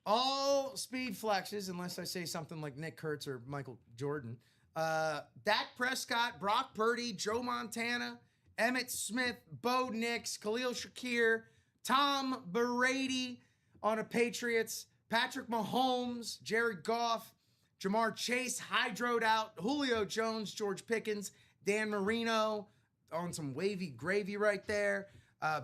all speed flexes, unless I say something like Nick Kurtz or Michael Jordan, Dak Prescott, Brock Purdy, Joe Montana, Emmitt Smith, Bo Nix, Khalil Shakir, Tom Brady on a Patriots, Patrick Mahomes, Jared Goff, Jamar Chase, hydroed out, Julio Jones, George Pickens, Dan Marino on some wavy gravy right there,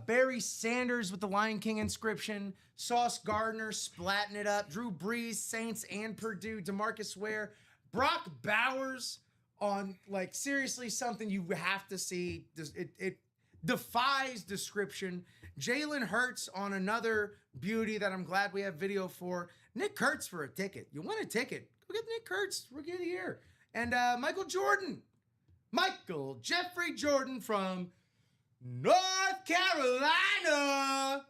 Barry Sanders with the Lion King inscription, Sauce Gardner splatting it up, Drew Brees, Saints and Purdue, DeMarcus Ware, Brock Bowers on, like, seriously something you have to see. defies description. Jalen Hurts on another beauty that I'm glad we have video for. Nick Kurtz for a ticket. You want a ticket? Go get Nick Kurtz, Rookie of the Year. And Michael Jeffrey Jordan from North Carolina.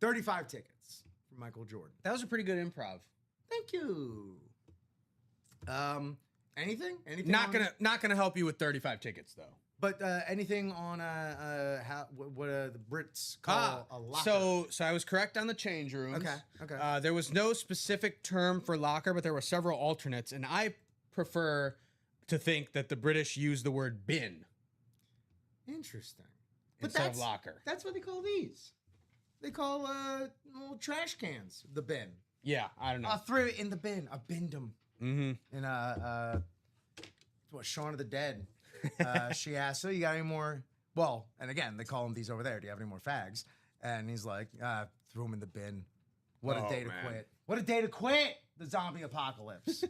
35 tickets for Michael Jordan. That was a pretty good improv. Thank you. Anything? Not gonna help you with 35 tickets though. But anything on what the Brits call a locker? So I was correct on the change rooms. Okay. There was no specific term for locker, but there were several alternates, and I prefer to think that the British use the word bin. Interesting. Instead of locker. That's what they call these. They call little trash cans the bin. Yeah, I don't know. Throw it in the bin. I binned them. Mm-hmm. And what Shaun of the Dead. She asked, so you got any more? Well, and again, they call them these over there. Do you have any more fags? And he's like, throw them in the bin. What a day to quit. What a day to quit the zombie apocalypse.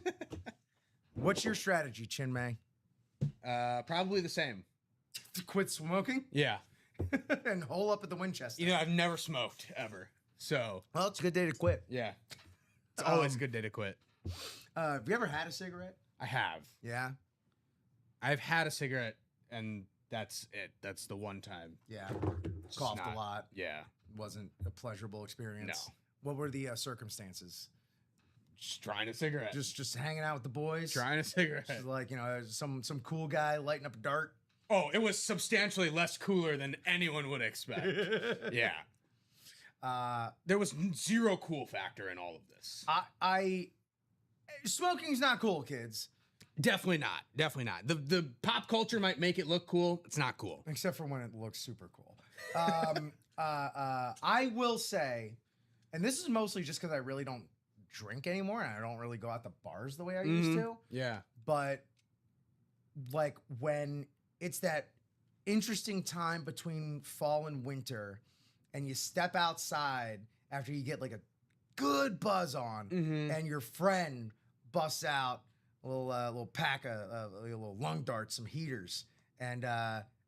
What's your strategy, Chin May? Probably the same. To quit smoking? Yeah. And hole up at the Winchester. You know, I've never smoked ever. So. Well, it's a good day to quit. Yeah. It's always a good day to quit. Have you ever had a cigarette? I have. Yeah. I've had a cigarette, and that's it. That's the one time. Yeah. Coughed a lot. Yeah. Wasn't a pleasurable experience. No. What were the circumstances? Just trying a cigarette. Just hanging out with the boys. Trying a cigarette. Just like, you know, some cool guy lighting up a dart. Oh, it was substantially less cooler than anyone would expect. Yeah. There was zero cool factor in all of this. Smoking's not cool, kids. Definitely not. Definitely not. The pop culture might make it look cool. It's not cool. Except for when it looks super cool. I will say, and this is mostly just because I really don't drink anymore and I don't really go out to bars the way I used to. Yeah. But like when it's that interesting time between fall and winter and you step outside after you get like a good buzz on and your friend busts out a little pack of a little lung darts, some heaters, and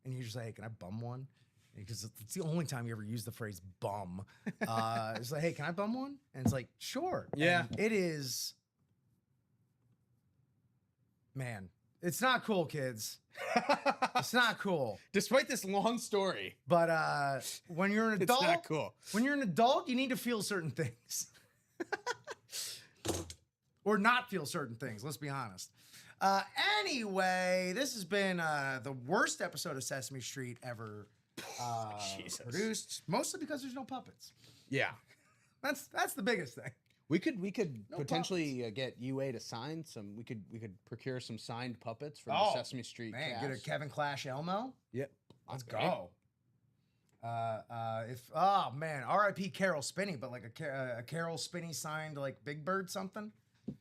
you're just like, hey, can I bum one? Because it's the only time you ever use the phrase bum. It's like, hey, can I bum one? And it's like, sure. Yeah. And it is, man, it's not cool, kids. It's not cool. Despite this long story. But when you're an adult, it's not cool. When you're an adult, you need to feel certain things. Or not feel certain things, let's be honest. Anyway, this has been the worst episode of Sesame Street ever produced, mostly because there's no puppets. Yeah. That's the biggest thing. We could potentially get UA to sign some. We could procure some signed puppets from the Sesame Street cast. Get a Kevin Clash Elmo. Yep. Let's go. R.I.P. Carol Spinney, but like a Carol Spinney signed like Big Bird something.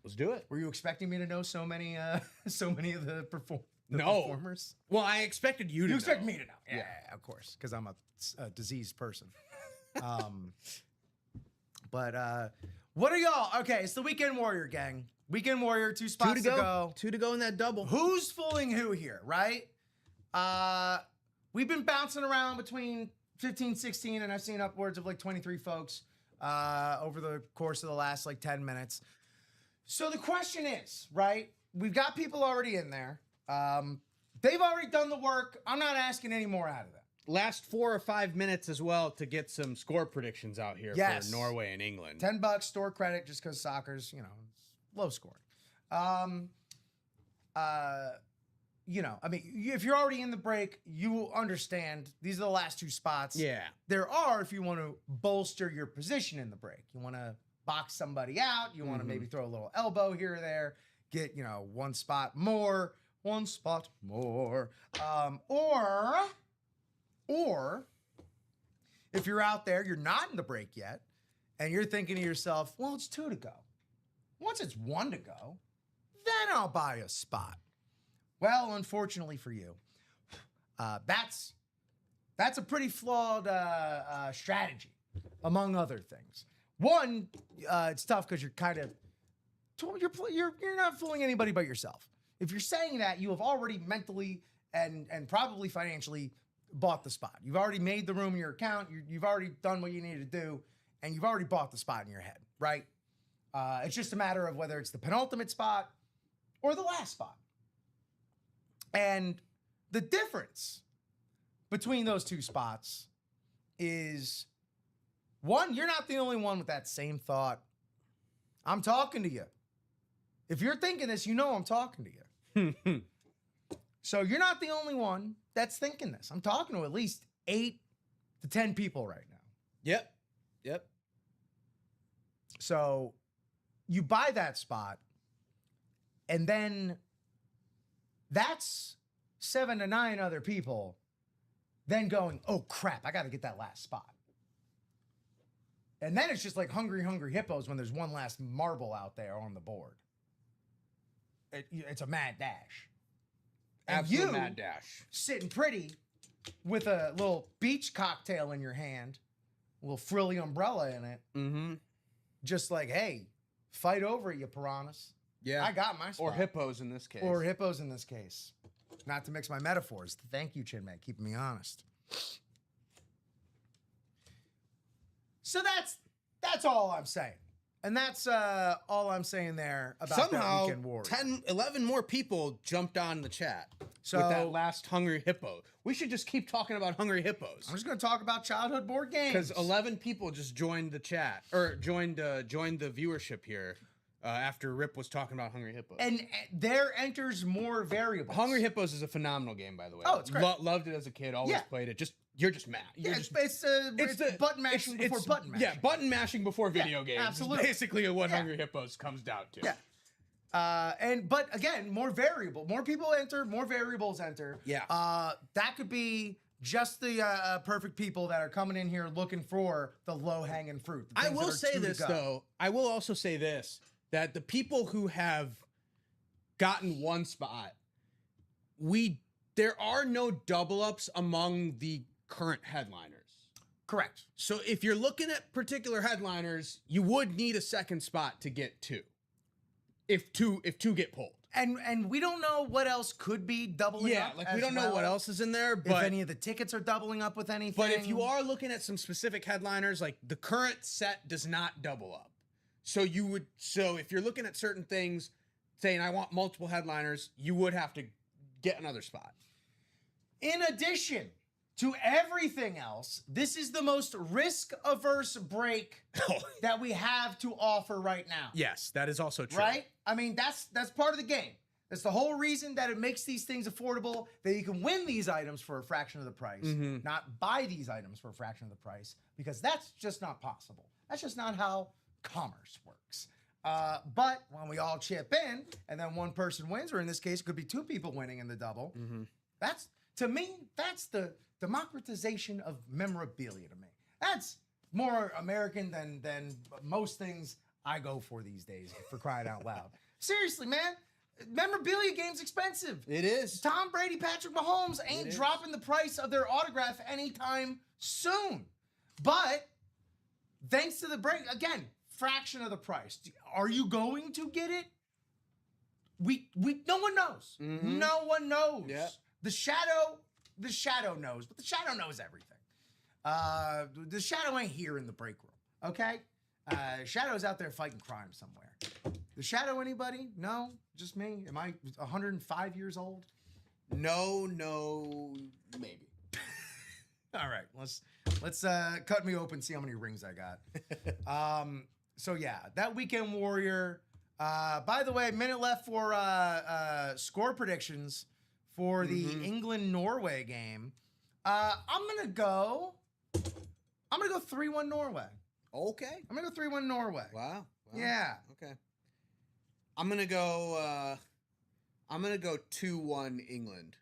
Let's do it. Were you expecting me to know so many of the performers? Well, I expected you to know. You expect me to know. Yeah, of course, because I'm a diseased person. But what are y'all? Okay, it's the Weekend Warrior gang. Weekend Warrior, 2 spots to go. 2 to go in that double. Who's fooling who here, right? We've been bouncing around between 15, 16, and I've seen upwards of like 23 folks over the course of the last like 10 minutes. So the question is, right? We've got people already in there. They've already done the work. I'm not asking any more out of them. Last 4 or 5 minutes as well to get some score predictions out here for Norway and England. $10 store credit just because soccer's, low scoring. I mean, if you're already in the break, you will understand these are the last 2 spots. Yeah. There are, if you want to bolster your position in the break. You want to box somebody out. You want to maybe throw a little elbow here or there. Get, 1 spot more. 1 spot more. Or if you're out there, you're not in the break yet, and you're thinking to yourself, well, it's 2 to go. Once it's 1 to go, then I'll buy a spot. Well, unfortunately for you, that's a pretty flawed strategy, among other things. One, it's tough because you're kind of you're not fooling anybody but yourself. If you're saying that, you have already mentally and probably financially bought the spot. You've already made the room in your account. You've already done what you needed to do, and you've already bought the spot in your head, right? It's just a matter of whether it's the penultimate spot or the last spot. And the difference between those two spots is, one, you're not the only one with that same thought. I'm talking to you. If you're thinking this, you know I'm talking to you. So you're not the only one that's thinking this. I'm talking to at least 8 to 10 people right now. Yep. So you buy that spot, and then that's 7 to 9 other people then going, oh crap, I got to get that last spot. And then it's just like hungry hippos when there's one last marble out there on the board. It's a mad dash. And Absolute you, mad dash. sitting pretty with a little beach cocktail in your hand, a little frilly umbrella in it, just like, hey, fight over it, you piranhas. Yeah. I got my spot. Or hippos in this case. Or hippos in this case. Not to mix my metaphors. Thank you, Chinmay, keeping me honest. So that's all I'm saying. And that's all I'm saying there about that weekend war. 10, 11 more people jumped on the chat So- with that last Hungry Hippo. We should just keep talking about Hungry Hippos. I'm just going to talk about childhood board games. Because 11 people just joined the chat, or joined the viewership here after Rip was talking about Hungry Hippos. And there enters more variables. Hungry Hippos is a phenomenal game, by the way. Oh, it's great. Loved it as a kid. Always Yeah. played it. You're just mad. It's button mashing before button mashing. Yeah, button mashing before video games. absolutely. Is basically what Hungry Hippos comes down to. Yeah. But again, more variable. More people enter, more variables enter. Yeah. That could be just the perfect people that are coming in here looking for the low-hanging fruit. the I things that will are say two to this, go. though. I will also say this, that the people who have gotten one spot, there are no double-ups among the current headliners. Correct. So if you're looking at particular headliners, you would need a second spot to get two. If two get pulled. And we don't know what else could be doubling up. We don't know what else is in there, but if any of the tickets are doubling up with anything. But if you are looking at some specific headliners, like the current set does not double up. So if you're looking at certain things, saying I want multiple headliners, you would have to get another spot. In addition to everything else, this is the most risk-averse break that we have to offer right now. Yes, that is also true. Right? I mean, that's part of the game. That's the whole reason that it makes these things affordable, that you can win these items for a fraction of the price, not buy these items for a fraction of the price, because that's just not possible. That's just not how commerce works. But when we all chip in, and then one person wins, or in this case, it could be 2 people winning in the double, that's, to me, that's the democratization of memorabilia to me. That's more American than most things I go for these days, for crying out loud. Seriously, man. Memorabilia game's expensive. It is. Tom Brady, Patrick Mahomes ain't dropping the price of their autograph anytime soon. But thanks to the break, again, fraction of the price. Are you going to get it? No one knows. No one knows. Yep. The shadow knows, but the shadow knows everything. The shadow ain't here in the break room, okay? Shadow's out there fighting crime somewhere. The shadow anybody? No, just me. Am I 105 years old? No, maybe. All right, let's cut me open, see how many rings I got. So yeah, that weekend warrior. By the way, minute left for score predictions for the England-Norway game. I'm gonna go 3-1 Norway. Okay. I'm gonna go 3-1 Norway. Wow. Yeah. Okay. I'm gonna go 2-1 England.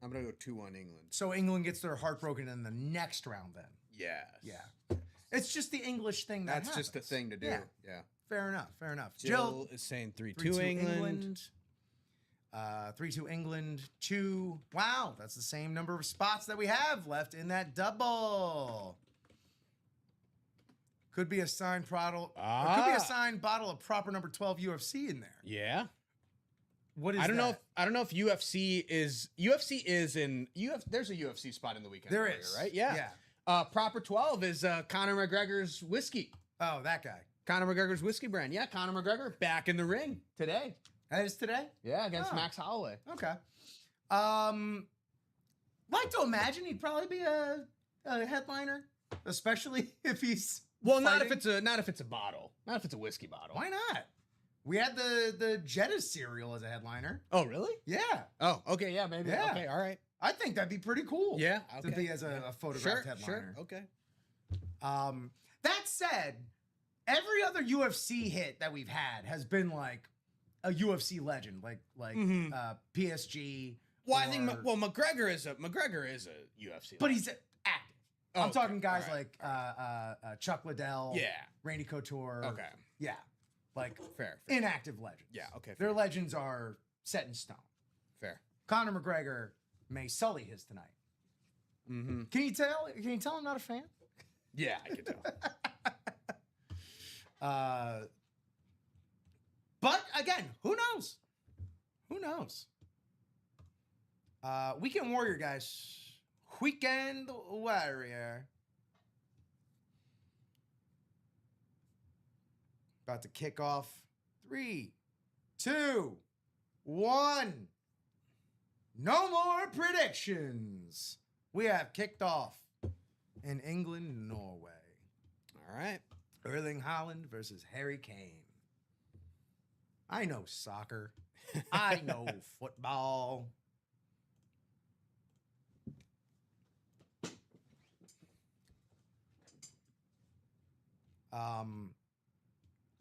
I'm gonna go 2-1 England. So England gets their heart broken in the next round then. Yes. Yeah. It's just the English thing That's just the thing to do. Yeah. Yeah. Fair enough. Fair enough. Jill is saying 3-2 England. 3-2 England. 2. Wow, that's the same number of spots that we have left in that double. Could be a signed bottle. Could be a signed bottle of proper number 12 UFC in there. Yeah. What is I don't that? know if UFC is in there's a UFC spot in the weekend. There earlier, is. right? Yeah. Proper 12 is Conor McGregor's whiskey. Oh, that guy. Conor McGregor's whiskey brand. Yeah, Conor McGregor back in the ring today. That is today? Yeah, against Max Holloway. Okay. Like to imagine he'd probably be a headliner, especially if he's not if it's a bottle. Not if it's a whiskey bottle. Why not? We had the Jetta cereal as a headliner. Oh, really? Yeah. Oh, okay, yeah, maybe. Yeah. Okay, all right. I think that'd be pretty cool. Yeah, to be as a photographed headliner. Sure, okay. That said, every other UFC hit that we've had has been like a UFC legend, like PSG. Well, I think McGregor is a UFC, but he's active. Oh, I'm talking guys right. like Chuck Liddell, Yeah. Randy Couture. Okay. Yeah, like Fair. inactive legends. Yeah, okay. Their legends are set in stone. Fair. Conor McGregor may sully his tonight. Mm-hmm. Can you tell I'm not a fan? Yeah, I can tell. But again, who knows? Who knows? Weekend Warrior, guys. Weekend Warrior. About to kick off. 3, 2, 1. No more predictions. We have kicked off in England, Norway. All right. Erling Haaland versus Harry Kane. I know soccer. I know football.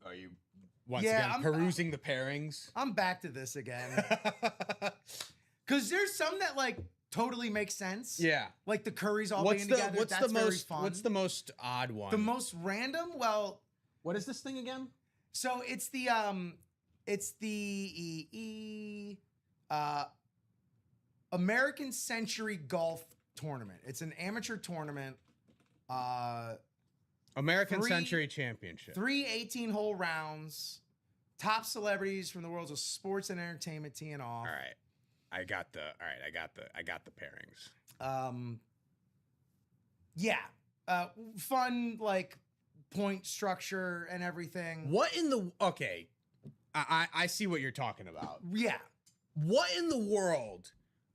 Are you again perusing the pairings? I'm back to this again. Because there's some that like totally make sense. Yeah. Like the Currys all being together. That's very fun. What's the most odd one? The most random? Well, what is this thing again? So it's the American Century Golf Tournament. It's an amateur tournament. American Century Championship. 3 18-hole rounds. Top celebrities from the worlds of sports and entertainment teeing off. All right. I got the pairings. Yeah. Fun like point structure and everything. What in the okay. I see what you're talking about. Yeah. What in the world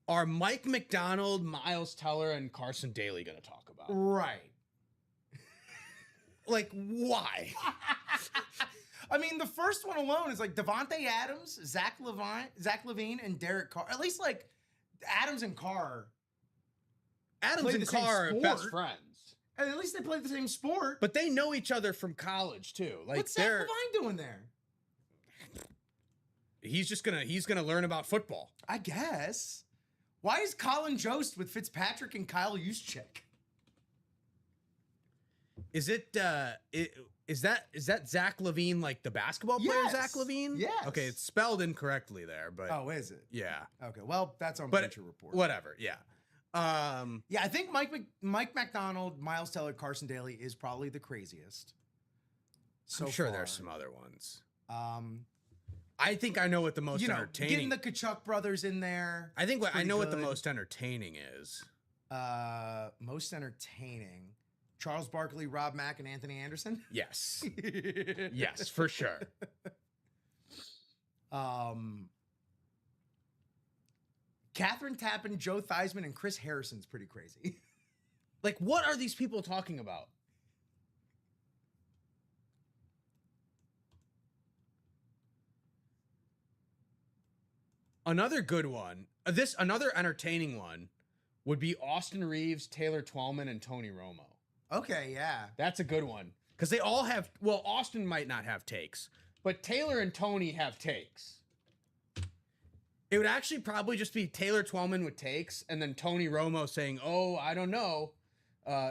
are Mike McDonald, Miles Teller, and Carson Daly gonna talk about? Right. Like, why? I mean, the first one alone is like Devontae Adams, Zach Levine, and Derek Carr. At least like Adams and Carr. Adams and Carr are best friends. And at least they play the same sport. But they know each other from college too. Like, what's Zach Levine doing there? He's gonna learn about football. I guess. Why is Colin Jost with Fitzpatrick and Kyle Juszczyk? Is that Zach Levine, like the basketball player? Yes. Zach Levine? Yes. Okay, it's spelled incorrectly there, but oh, is it? Yeah. Okay, well, that's on Bleacher Report. Whatever. Yeah. Yeah, I think Mike McDonald, Miles Teller, Carson Daly is probably the craziest. So I'm sure there's some other ones. I think I know what the most entertaining. Getting the Kachuk brothers in there. I think I know what the most entertaining is. Most entertaining. Charles Barkley, Rob Mack, and Anthony Anderson? Yes. Yes, for sure. Catherine Tappan, Joe Theismann, and Chris Harrison's pretty crazy. Like, what are these people talking about? Another good one, another entertaining one, would be Austin Reeves, Taylor Twellman, and Tony Romo. Okay, yeah. That's a good one. Because they all have, well, Austin might not have takes, but Taylor and Tony have takes. It would actually probably just be Taylor Twellman with takes, and then Tony Romo saying, oh, I don't know,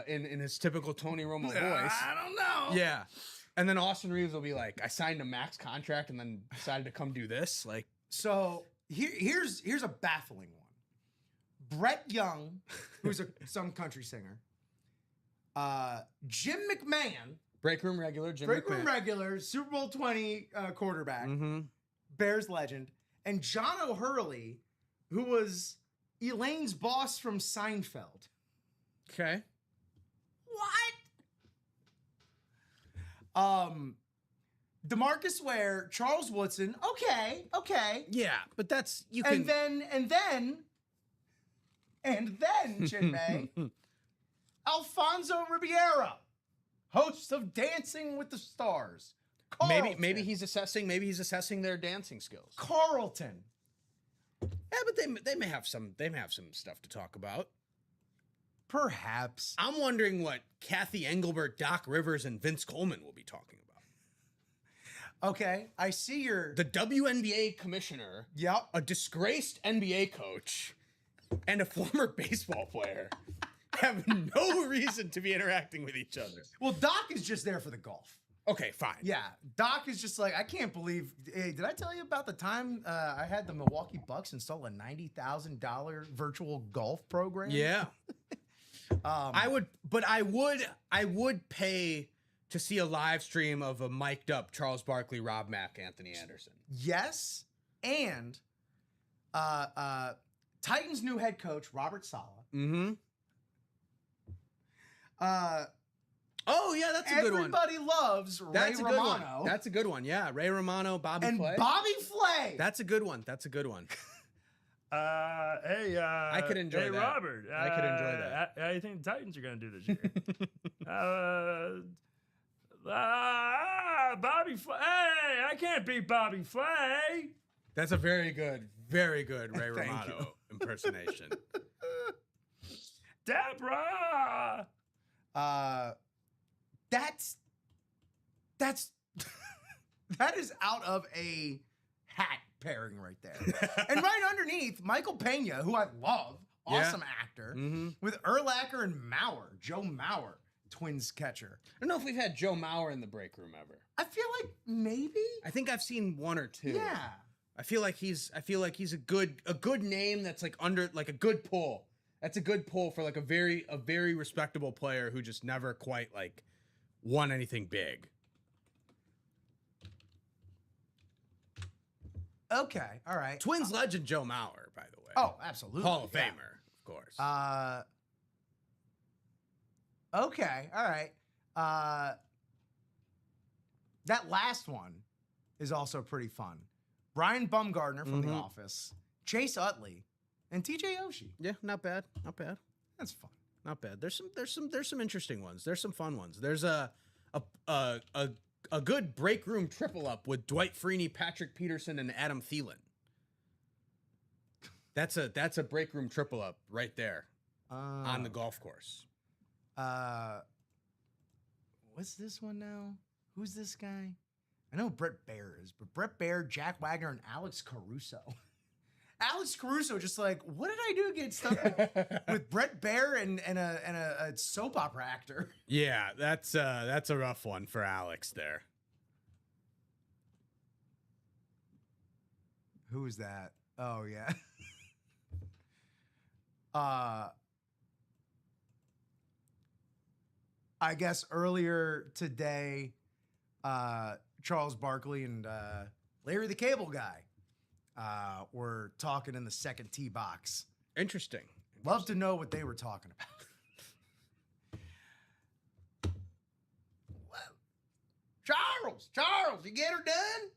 in his typical Tony Romo voice. I don't know. Yeah. And then Austin Reeves will be like, I signed a max contract and then decided to come do this. Like, so here's a baffling one. Brett Young, who's some country singer, Jim McMahon, Break room regular, Jim Break room McMahon. regular, Super Bowl 20 quarterback, Bears legend, and John O'Hurley, who was Elaine's boss from Seinfeld. Okay. What? DeMarcus Ware, Charles Woodson. Okay. Yeah, but that's you And can. then, Chinmay, Alfonso Ribeiro, host of Dancing with the Stars. Maybe he's assessing their dancing skills. Carlton. Yeah, but they may have some stuff to talk about. Perhaps. I'm wondering what Kathy Engelbert, Doc Rivers, and Vince Coleman will be talking about. Okay, I see your... The WNBA commissioner, Yep. a disgraced NBA coach, and a former baseball player have no reason to be interacting with each other. Well, Doc is just there for the golf. Okay, fine. Yeah, Doc is just like, I can't believe... Hey, did I tell you about the time I had the Milwaukee Bucks install a $90,000 virtual golf program? Yeah. I would pay to see a live stream of a mic'd up Charles Barkley, Rob Mack, Anthony Anderson. Yes, and Titans' new head coach, Robert Saleh. Mm-hmm. Oh, yeah, that's a good one. Everybody loves Ray Good Romano. one. That's a good one. Yeah, Ray Romano, Bobby and Flay. Bobby Flay. That's a good one. That's a good one. Hey, I could enjoy hey, that. Robert. I could enjoy that. How do you think the Titans are going to do this year? Bobby Flay. Hey, I can't beat Bobby Flay. That's a very good Ray Thank Romano impersonation. Deborah. That's that is out of a hat pairing right there. And right underneath, Michael Pena, who I love, awesome actor, with Urlacher and Maurer, Joe Mauer, Twins catcher. I don't know if we've had Joe Mauer in the break room ever. I feel like maybe. I think I've seen one or two. Yeah. I feel like he's a good name that's like under like a good pull. That's a good pull for like a very respectable player who just never quite like won anything big. Okay. All right. Twins legend Joe Mauer, by the way. Oh, absolutely. Hall of Yeah. Famer, of course. Okay. All right. That last one is also pretty fun. Brian Bumgardner from The Office, Chase Utley, and TJ Oshie. Yeah, not bad. Not bad. That's fun. Not bad. There's some interesting ones. There's some fun ones. There's a good break room triple up with Dwight Freeney, Patrick Peterson, and Adam Thielen. That's a break room triple up right there on the golf course. What's this one now? Who's this guy? I know Brett Baer is, but Brett Baer, Jack Wagner, and Alex Caruso. Alex Caruso just like, what did I do to get stuck with Brett Baer and a soap opera actor? Yeah, that's a rough one for Alex there. Who is that? Oh yeah. I guess earlier today, Charles Barkley and Larry the Cable Guy were talking in the second tee box. Interesting. Love to know what they were talking about. Charles, you get her done?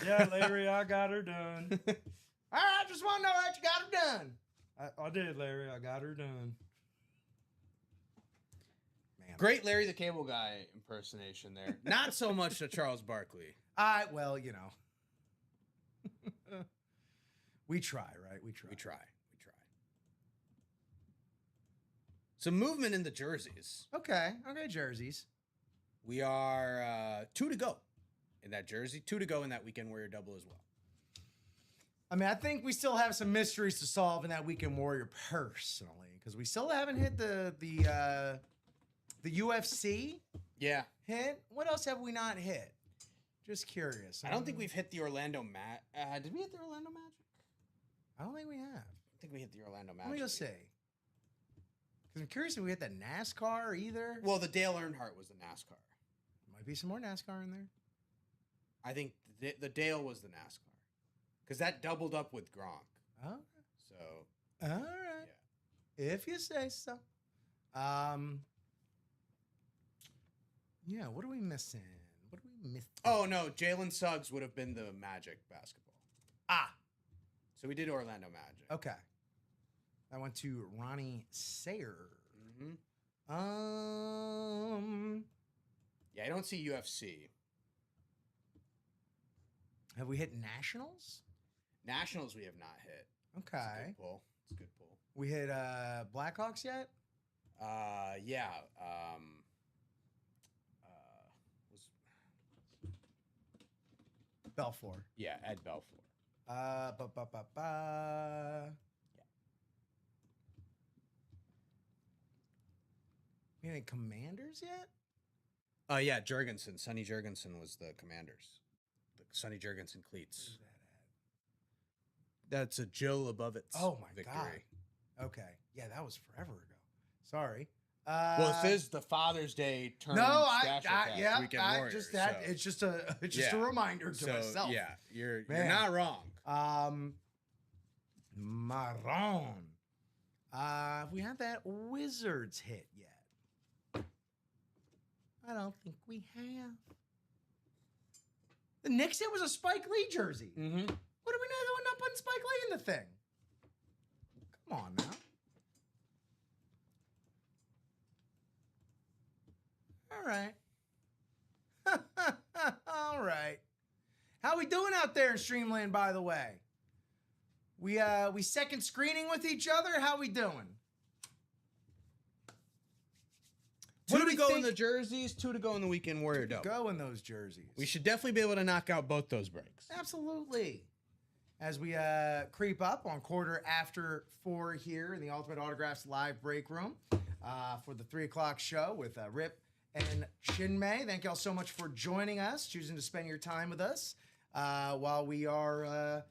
Yeah, Larry, I got her done. All right, I just want to know that you got her done. I did, Larry. I got her done. Man. Great Larry the Cable Guy impersonation there. Not so much to Charles Barkley. Well, you know. We try, right? We try. Some movement in the jerseys. Okay, jerseys. We are 2 to go in that jersey. 2 to go in that Weekend Warrior double as well. I mean, I think we still have some mysteries to solve in that Weekend Warrior personally, because we still haven't hit the UFC Yeah. hit. What else have we not hit? Just curious. I don't think we've hit the Orlando did we hit the Orlando Magic? I don't think we have. I think we hit the Orlando Magic. Let me go see. Because I'm curious if we hit the NASCAR either. Well, the Dale Earnhardt was the NASCAR. Might be some more NASCAR in there. I think the Dale was the NASCAR because that doubled up with Gronk. Oh, So all right. yeah. If you say so. Yeah, what are we missing? What are we missing? Oh no, Jalen Suggs would have been the Magic basketball. So we did Orlando Magic. Okay. I went to Ronnie Sayer. Mm-hmm. Yeah, I don't see UFC. Have we hit Nationals? Nationals we have not hit. Okay. It's a good pull. It's a good pull. We hit Blackhawks yet? Yeah. Was Belfour. yeah, Ed Belfour. Yeah. We any Commanders yet? Yeah, Jurgensen. Sonny Jurgensen was the Commanders. The Sonny Jurgensen cleats. That's a Jill above its Oh my victory. God. Okay. Yeah, that was forever ago. Sorry. Well, this is the Father's Day turn. Yeah, Weekend I Warriors, just that so. it's just a reminder to myself. Yeah, you're Man. not wrong. Marron. We have that Wizards hit yet? I don't think we have. The Knicks hit was a Spike Lee jersey. Mm-hmm. What are we not putting Spike Lee in the thing? Come on now. All right. All right. How we doing out there in Streamland, by the way? We second screening with each other? How we doing? Two do to we go in think- the jerseys, 2 to go in the Weekend Warrior Dome. Go in those jerseys. We should definitely be able to knock out both those breaks. Absolutely. As we creep up on 4:15 here in the Ultimate Autographs live break room for the 3 o'clock show with Rip and Chinmay. Thank y'all so much for joining us, choosing to spend your time with us while we are,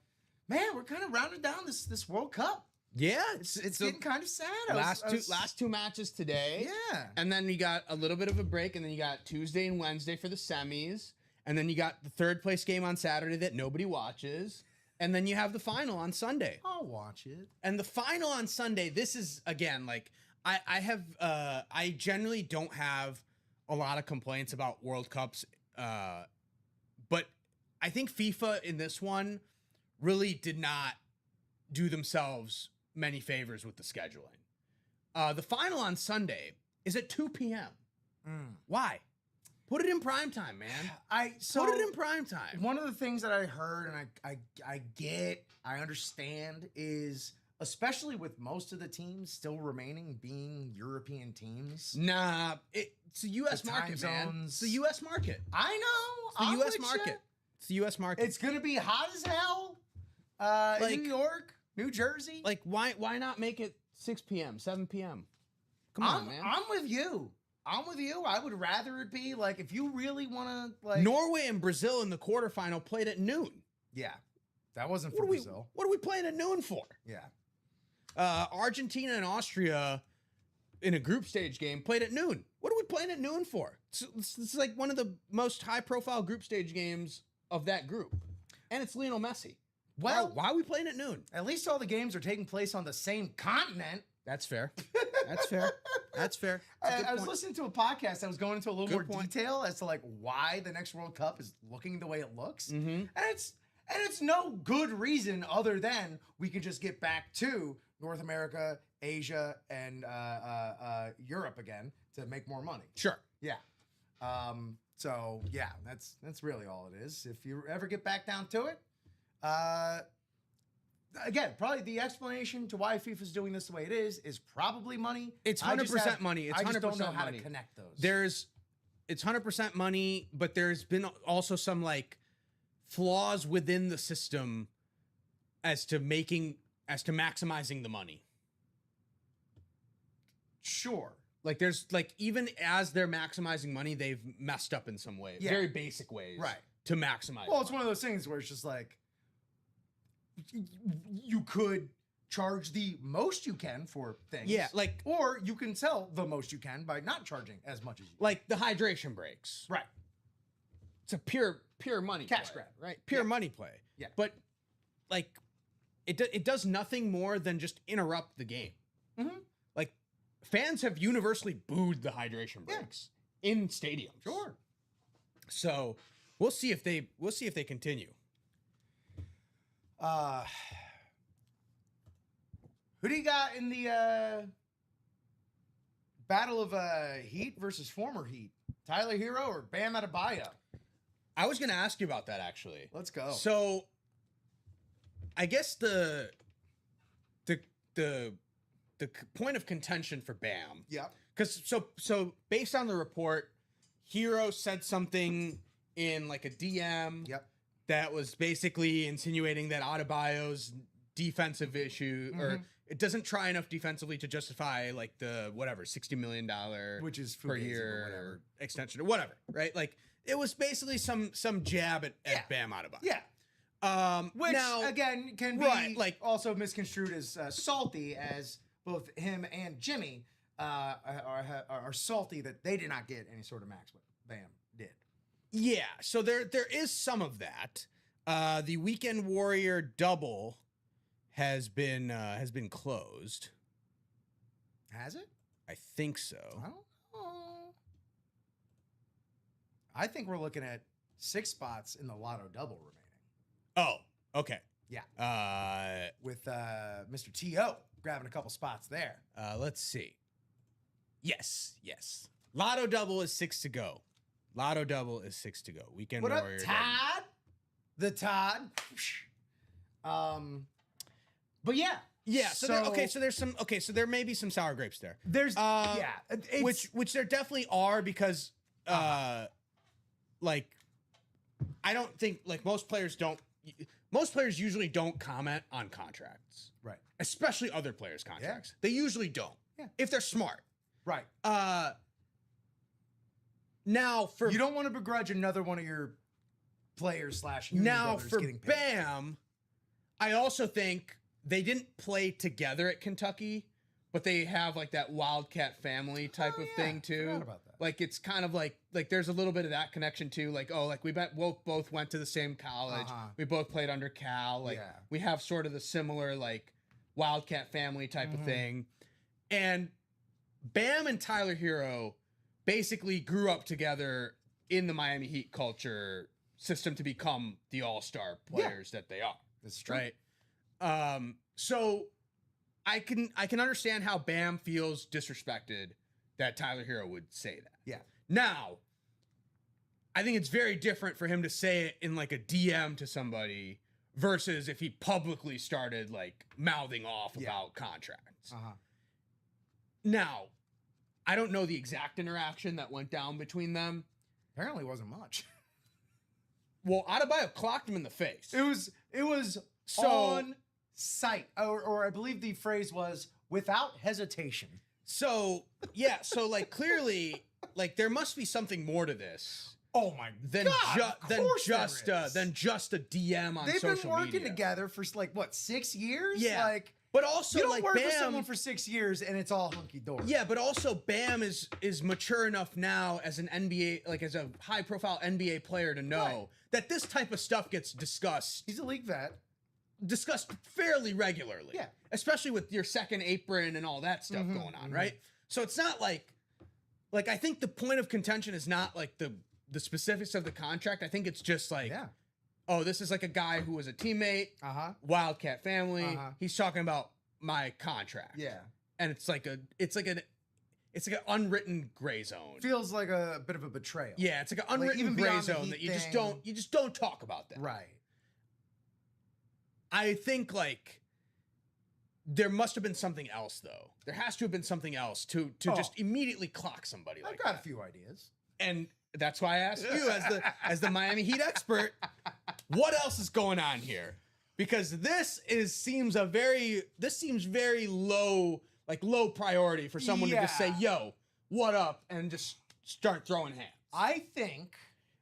we're kind of rounding down this World Cup. Yeah, It's getting kind of sad. Last two matches today. Yeah. And then you got a little bit of a break, and then you got Tuesday and Wednesday for the semis, and then you got the third place game on Saturday that nobody watches, and then you have the final on Sunday. I'll watch it. And the final on Sunday, this is again like I generally don't have a lot of complaints about World Cups, but I think FIFA in this one really did not do themselves many favors with the scheduling. The final on Sunday is at 2 p.m. Why? Put it in prime time, man. Put it in prime time. One of the things that I heard and I understand is, especially with most of the teams still remaining being European teams. Nah, it's a U.S. market, man. zones. It's the U.S. market. I know. It's the I'm U.S. with market. ya. It's the U.S. market. It's gonna be hot as hell. Like- In New York, New Jersey. Like, why not make it 6 p.m., 7 p.m.? Come on, man. I'm with you. I would rather it be like, if you really want to, like, Norway and Brazil in the quarterfinal played at noon. yeah, that wasn't for Brazil. What are we playing at noon for? Yeah, Argentina and Austria in a group stage game played at noon. What are we playing at noon for? It's like one of the most high-profile group stage games of that group. And it's Lionel Messi. Well, why are we playing at noon? at least all the games are taking place on the same continent. That's fair. That's fair. That's fair. I was listening to a podcast that was going into a little Good more point. detail as to like why the next World Cup is looking the way it looks, Mm-hmm. and it's no good reason other than we could just get back to North America, Asia, and Europe again to make more money. Sure. Yeah. So yeah, that's really all it is. If you ever get back down to it, again, probably the explanation to why FIFA's doing this the way it is probably money. It's I just 100% money. It's I just 100% don't know how money. to connect those. It's 100% money, but there's been also some like flaws within the system as to maximizing the money. Sure. Like there's like, even as they're maximizing money, they've messed up in some way, Yeah. very basic ways, Right. to maximize. Well, it's money. one of those things where it's just like you could charge the most you can for things. Yeah, like- or you can sell the most you can by not charging as much as you. Like the hydration breaks. Right. it's a pure money Cash play, grab. right? Pure money play. Yeah. But like it does nothing more than just interrupt the game. Mm-hmm. Like fans have universally booed the hydration breaks in stadiums. Sure. So we'll see if they continue. Who do you got in the battle of Heat versus former Heat? Tyler Hero or Bam Adebayo? I was going to ask you about that actually. Let's go. So I guess the point of contention for Bam. Yeah. Because so based on the report, Hero said something in like a DM. Yep. That was basically insinuating that Adebayo's defensive issue or it doesn't try enough defensively to justify like the whatever $60 million Which is per fugazi, year but whatever. extension or whatever, right? Like it was basically some jab at Bam Adebayo. Yeah. Which now, again can be right, like also misconstrued as salty, as both him and Jimmy are salty that they did not get any sort of max, but Bam did. yeah. So there is some of that. The Weekend Warrior double has been closed. Has it? I think so. I don't know. I think we're looking at 6 spots in the Lotto double remaining. Oh, okay. Yeah. With Mr. T.O. grabbing a couple spots there. Let's see. Yes. Lotto double is 6 to go. Weekend What up, Warrior. Todd? The Todd. But yeah. Yeah. So there may be some sour grapes there. There's Which there definitely are because like I don't think like most players usually don't comment on contracts. right. Especially other players' contracts. They usually don't. Yeah. If they're smart. Right. Now for You don't want to begrudge another one of your players / now brothers for getting paid. Bam, I also think they didn't play together at Kentucky, but they have like that Wildcat family type of thing too. Forgot about that. Like it's kind of like there's a little bit of that connection too. Like we both went to the same college. We both played under Cal. Like we have sort of the similar like Wildcat family type of thing. And Bam and Tyler Hero basically grew up together in the Miami Heat culture system to become the all-star players that they are. That's true. Right. So I can understand how Bam feels disrespected that Tyler Hero would say that. Yeah. Now, I think it's very different for him to say it in like a DM to somebody versus if he publicly started like mouthing off about contracts. Now, I don't know the exact interaction that went down between them. Apparently wasn't much. Well, Adebayo clocked him in the face. It was So- on sight, or I believe the phrase was without hesitation. So, yeah, so like clearly like there must be something more to this Oh my than God! than just a DM on They've social been working media. together for like what 6 years? Yeah. Like But also you don't like work Bam with someone for 6 years and it's all hunky dory. Yeah, but also Bam is mature enough now as an NBA, like as a high profile NBA player to know that this type of stuff gets discussed He's a league vet. fairly regularly. Yeah. Especially with your second apron and all that stuff going on, right? So it's not like I think the point of contention is not like the specifics of the contract. I think it's just like oh, this is like a guy who was a teammate, Wildcat family. He's talking about my contract. Yeah. And it's like an unwritten gray zone. Feels like a bit of a betrayal. Yeah, it's like an unwritten even gray beyond the zone Heat that you thing. just don't talk about that. Right. I think like there must have been something else though. There has to have been something else to just immediately clock somebody like I've got that. a few ideas. And that's why I asked you as the Miami Heat expert, what else is going on here? Because this seems very low priority for someone to just say, "Yo, what up?" and just start throwing hands. I think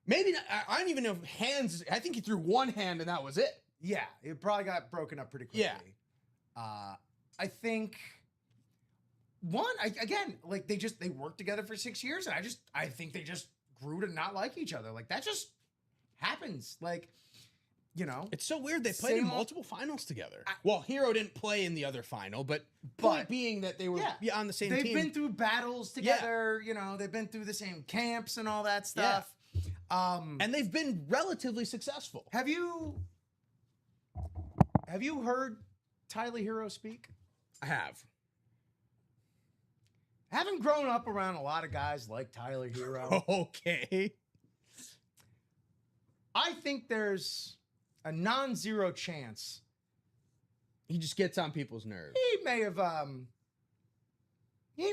Maybe not, I don't even know if hands. I think he threw one hand and that was it. yeah, it probably got broken up pretty quickly. Yeah. I think like they worked together for 6 years, and I think they just grew to not like each other. Like that's just happens. Like, It's so weird. They played in multiple finals together. Well, Hero didn't play in the other final, but point being that they were on the same team. They've been through battles together. They've been through the same camps and all that stuff. And they've been relatively successful. Have you heard Tyler Hero speak? I have. Having grown up around a lot of guys like Tyler Hero, Okay. I think there's a non-zero chance He just gets on people's nerves. he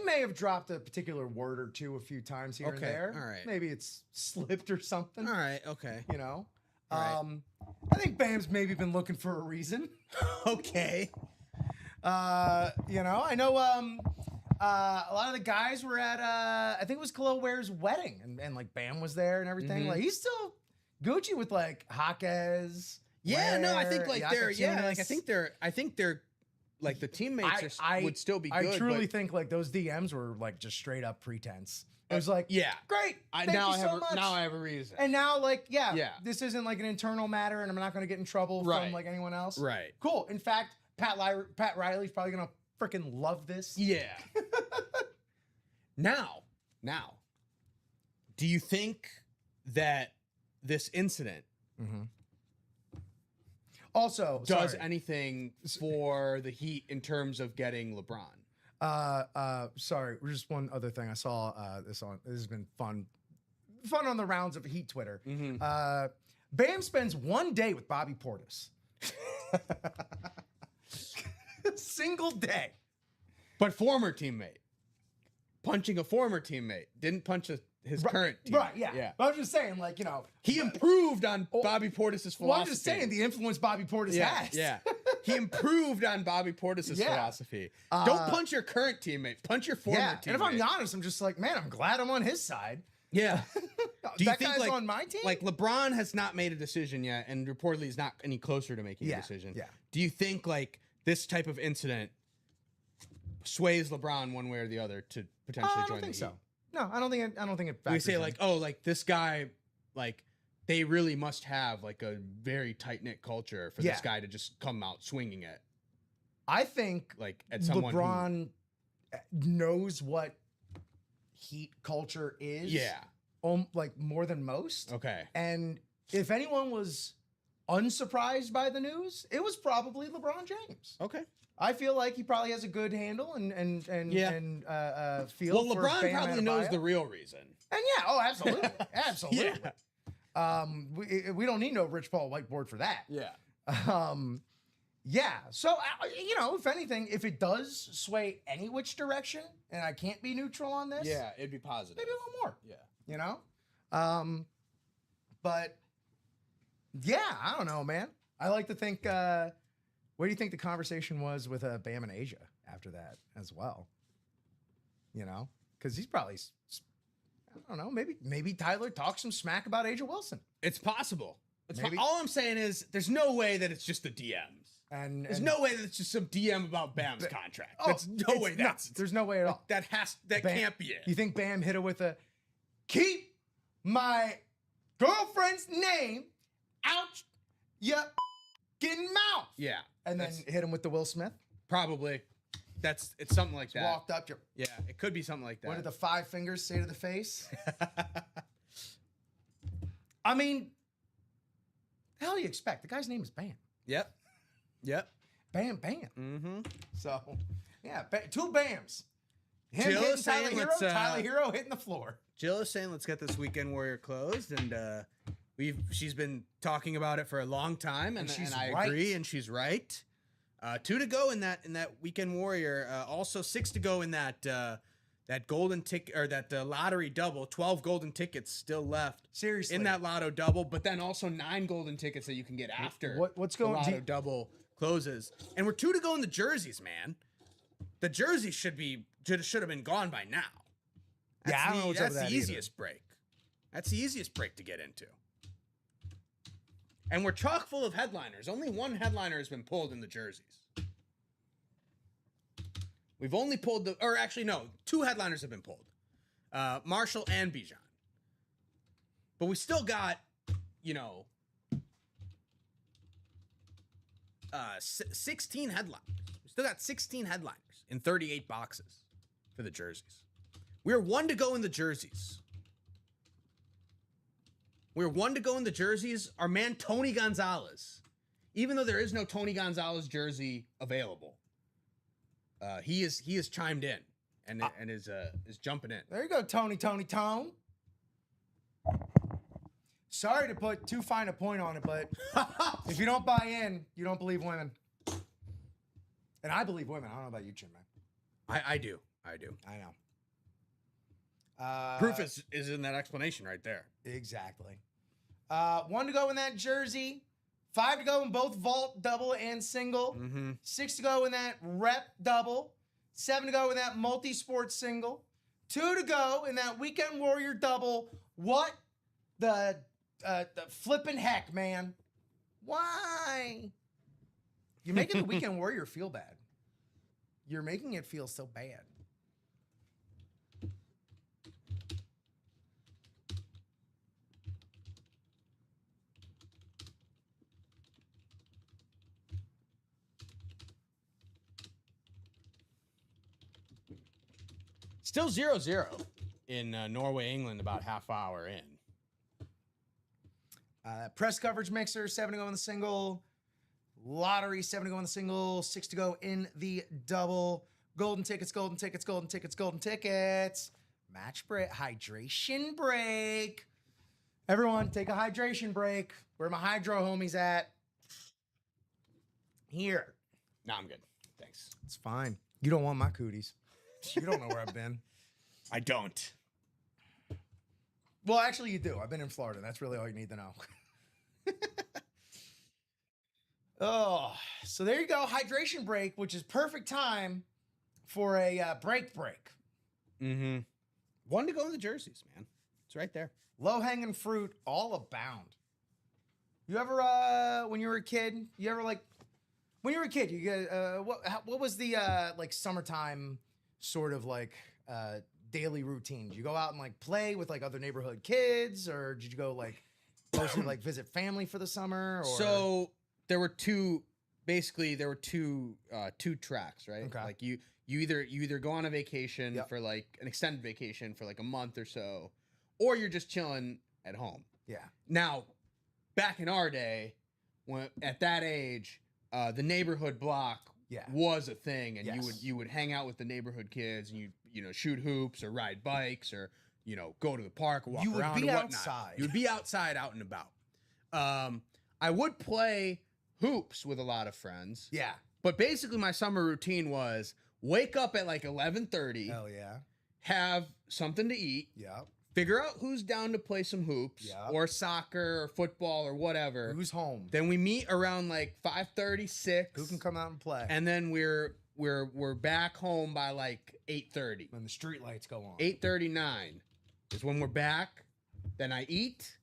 may have dropped a particular word or two a few times here and there. All right. Maybe it's slipped or something. All right, okay. All right. I think Bam's maybe been looking for a reason. Okay. I know a lot of the guys were at I think it was Khalil Ware's wedding, and like Bam was there and everything. Mhm. Like he's still Gucci with like Jaquez. Yeah, no, I Ware, think like they're Jaquez. I think they're like the teammates would still be good. I truly but think like those DMs were like just straight up pretense. It was like, yeah. great. Thank now you I so have much. now I have a reason. And now like, Yeah. this isn't like an internal matter, and I'm not going to get in trouble Right. from like anyone else. Right. Cool. In fact, Pat Riley's probably going to freaking love this. Yeah. Now, do you think that this incident Also, does sorry. anything for the Heat in terms of getting LeBron? Sorry, just one other thing I saw this has been fun on the rounds of Heat Twitter. Bam spends one day with Bobby Portis. Single day. But former teammate. Punching a former teammate. Didn't punch his current teammate. Right, yeah. But I was just saying, like, He improved on Bobby Portis' philosophy. Well, I'm just saying the influence Bobby Portis has. Yeah. He improved on Bobby Portis' philosophy. Don't punch your current teammate. Punch your former teammate. And if I'm honest, I'm just like, man, I'm glad I'm on his side. Yeah. Do you that think guy's like, on my team? Like LeBron has not made a decision yet, and reportedly is not any closer to making a decision. Yeah. Do you think like this type of incident sways LeBron one way or the other to potentially I join don't think the so. Heat? No, I don't think it factors We say in. like, oh, like this guy, like they really must have like a very tight knit culture for this guy to just come out swinging it. I think Like at someone LeBron knows what Heat culture is. Yeah. Like more than most. Okay. And if anyone was unsurprised by the news, it was probably LeBron James. Okay. I feel like he probably has a good handle and feel. Well, for LeBron Bam probably knows Adebayo. the real reason. And absolutely, absolutely. We don't need no Rich Paul whiteboard for that. Yeah. So if anything, if it does sway any which direction, and I can't be neutral on this, Yeah, it'd be positive. maybe a little more. Yeah. But yeah, I don't know, man. I like to think. What do you think the conversation was with Bam and Asia after that as well? Because he's probably, I don't know, maybe Tyler talks some smack about Asia Wilson. It's possible. Maybe. All I'm saying is there's no way that it's just the DMs. And There's no way that it's just some DM about Bam's contract. There's no way there's no way at all. that Bam, can't be it. You think Bam hit her with a keep my girlfriend's name out your mouth? Yeah. And then hit him with the Will Smith. Probably. It's something like that. Walked up your. Yeah, it could be something like that. What did the 5 fingers say to the face? I mean, the hell do you expect? The guy's name is Bam. Yep. Bam. Mm-hmm. So, yeah, 2 Bams. Him Jill hitting is saying Tyler Hero, let's, Tyler Hero hitting the floor. Jill is saying let's get this Weekend Warrior closed, and she's been talking about it for a long time, and I agree, and she's right. 2 to go in that Weekend Warrior. Also 6 to go in that golden ticket or that lottery double. 12 golden tickets still left. Seriously, in that lotto double, but then also 9 golden tickets that you can get after what's going the lotto double closes. And we're 2 to go in the jerseys, man. The jerseys should have been gone by now. I don't know what's up with that's that the easiest break. That's the easiest break to get into. And we're chock full of headliners. Only one headliner has been pulled in the jerseys. We've only pulled 2 headliners have been pulled. Marshall and Bijan. But we still got, 16 headliners. We still got 16 headliners in 38 boxes for the jerseys. We're one to go in the jerseys. Our man Tony Gonzalez, even though there is no Tony Gonzalez jersey available, he is chimed in and is jumping in. There you go, Tony. Sorry to put too fine a point on it, but if you don't buy in, you don't believe women. And I believe women. I don't know about you, Chin Man. I do. I know. Proof is in that explanation right there. Exactly. 1 to go in that jersey. 5 to go in both vault double and single. 6 to go in that rep double. 7 to go in that multi-sport single. 2 to go in that weekend warrior double. What the flipping heck, man? Why? You're making the weekend warrior feel bad. You're making it feel so bad. Still 0-0 in Norway, England, about half hour in. Press coverage mixer, 7 to go in the single. Lottery, 7 to go in the single. 6 to go in the double. Golden tickets. Match break, hydration break. Everyone, take a hydration break. Where my hydro homies at? Here. No, I'm good. Thanks. It's fine. You don't want my cooties. You don't know where I've been. I don't. Well, actually, you do. I've been in Florida. That's really all you need to know. Oh, so there you go. Hydration break, which is perfect time for a break. 1 to go in the jerseys, man. It's right there. Low-hanging fruit all abound. You ever, when you were a kid, you get, what was the, like, summertime sort of, like, daily routine? Did you go out and, like, play with, like, other neighborhood kids, or did you go, like, mostly, like, visit family for the summer? Or? So there were two tracks, right? Okay. Like you either go on a vacation for like an extended vacation for like a month or so, or you're just chilling at home. Yeah. Now, back in our day, when at that age, the neighborhood block was a thing, and you would hang out with the neighborhood kids, and you know shoot hoops or ride bikes or go to the park or walk around or whatnot. Outside. You would be outside, out and about. I would play hoops with a lot of friends. Yeah. But basically my summer routine was wake up at like 11:30. Hell yeah. Have something to eat. Yeah. Figure out who's down to play some hoops or soccer or football or whatever. Who's home? Then we meet around like 5:30, 6. Who can come out and play? And then we're back home by like 8:30. When the street lights go on. 8:39 is when we're back. Then I eat,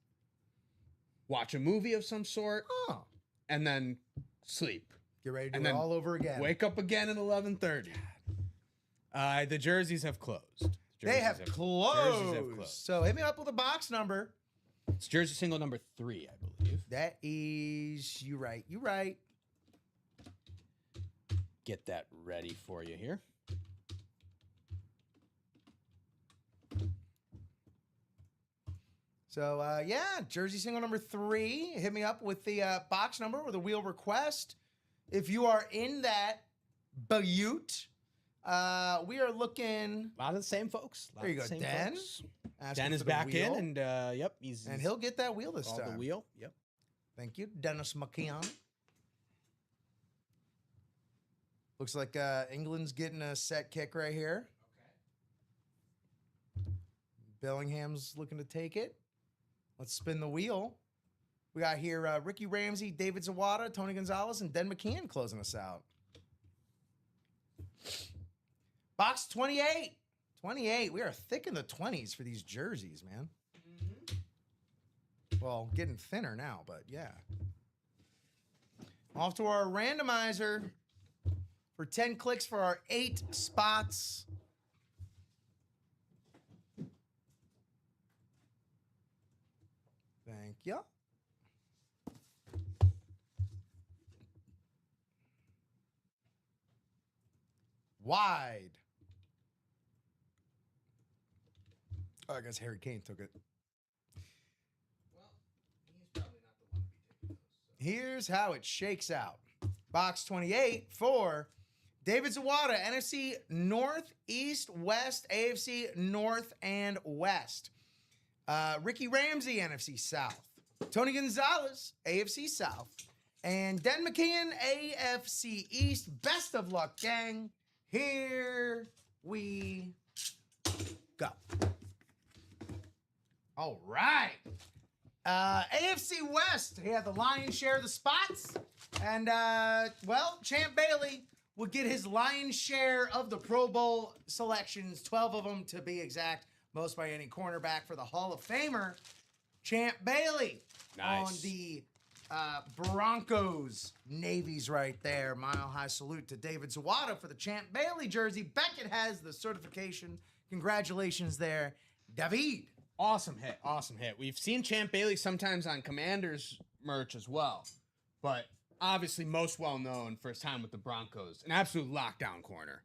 watch a movie of some sort, and then sleep. Get ready to do it all over again. Wake up again at 11:30. The jerseys have closed. They have closed. So hit me up with a box number. It's jersey single number 3, I believe. That is, you right. Get that ready for you here. So, jersey single number 3. Hit me up with the box number or the wheel request. If you are in that butte, we are looking... A lot of the same folks. There you go, Dan. Dan is back in, and yep. And he'll get that wheel this time. The wheel, yep. Thank you, Dennis McKeon. Looks like England's getting a set kick right here. Okay. Bellingham's looking to take it. Let's spin the wheel. We got here Ricky Ramsey, David Zawada, Tony Gonzalez, and Den McKeon closing us out. Box 28. 28. We are thick in the 20s for these jerseys, man. Well, getting thinner now, but yeah. Off to our randomizer for 10 clicks for our 8 spots. Thank you. wide. Oh, I guess Harry Kane took it. Well, he's probably not the one to be taking those. Here's how it shakes out. Box 28 for David Zawada, NFC North, East, West, AFC North and West. Ricky Ramsey, NFC South. Tony Gonzalez, AFC South. And Den McKeon, AFC East. Best of luck, gang. Here we go. All right. AFC West, he had the lion's share of the spots. And, well, Champ Bailey would get his lion's share of the Pro Bowl selections, 12 of them to be exact, most by any cornerback for the Hall of Famer, Champ Bailey. Nice. On the Broncos Navies right there. Mile high salute to David Zawada for the Champ Bailey jersey. Beckett has the certification. Congratulations there, David. Awesome hit. Awesome hit. We've seen Champ Bailey sometimes on Commanders merch as well, but obviously most well known for his time with the Broncos. An absolute lockdown corner.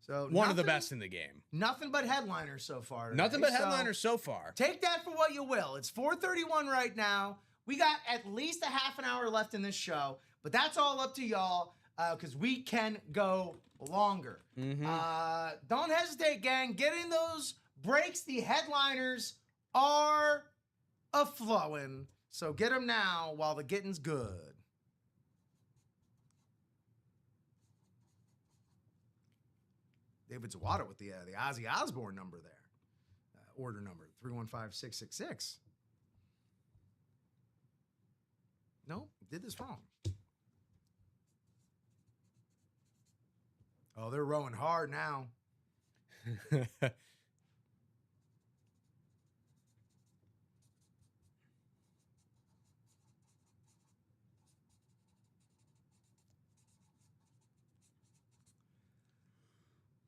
So One of the best in the game. Nothing but headliners so far today. Nothing but headliners so far. Take that for what you will. It's 4:31 right now. We got at least a half an hour left in this show, but that's all up to y'all because we can go longer. Don't hesitate, gang. Get in those breaks. The headliners are a-flowing, so get them now while the getting's good. David Zawada with the Ozzy Osbourne number there. Order number 315666. No, did this wrong. Oh, they're rowing hard now.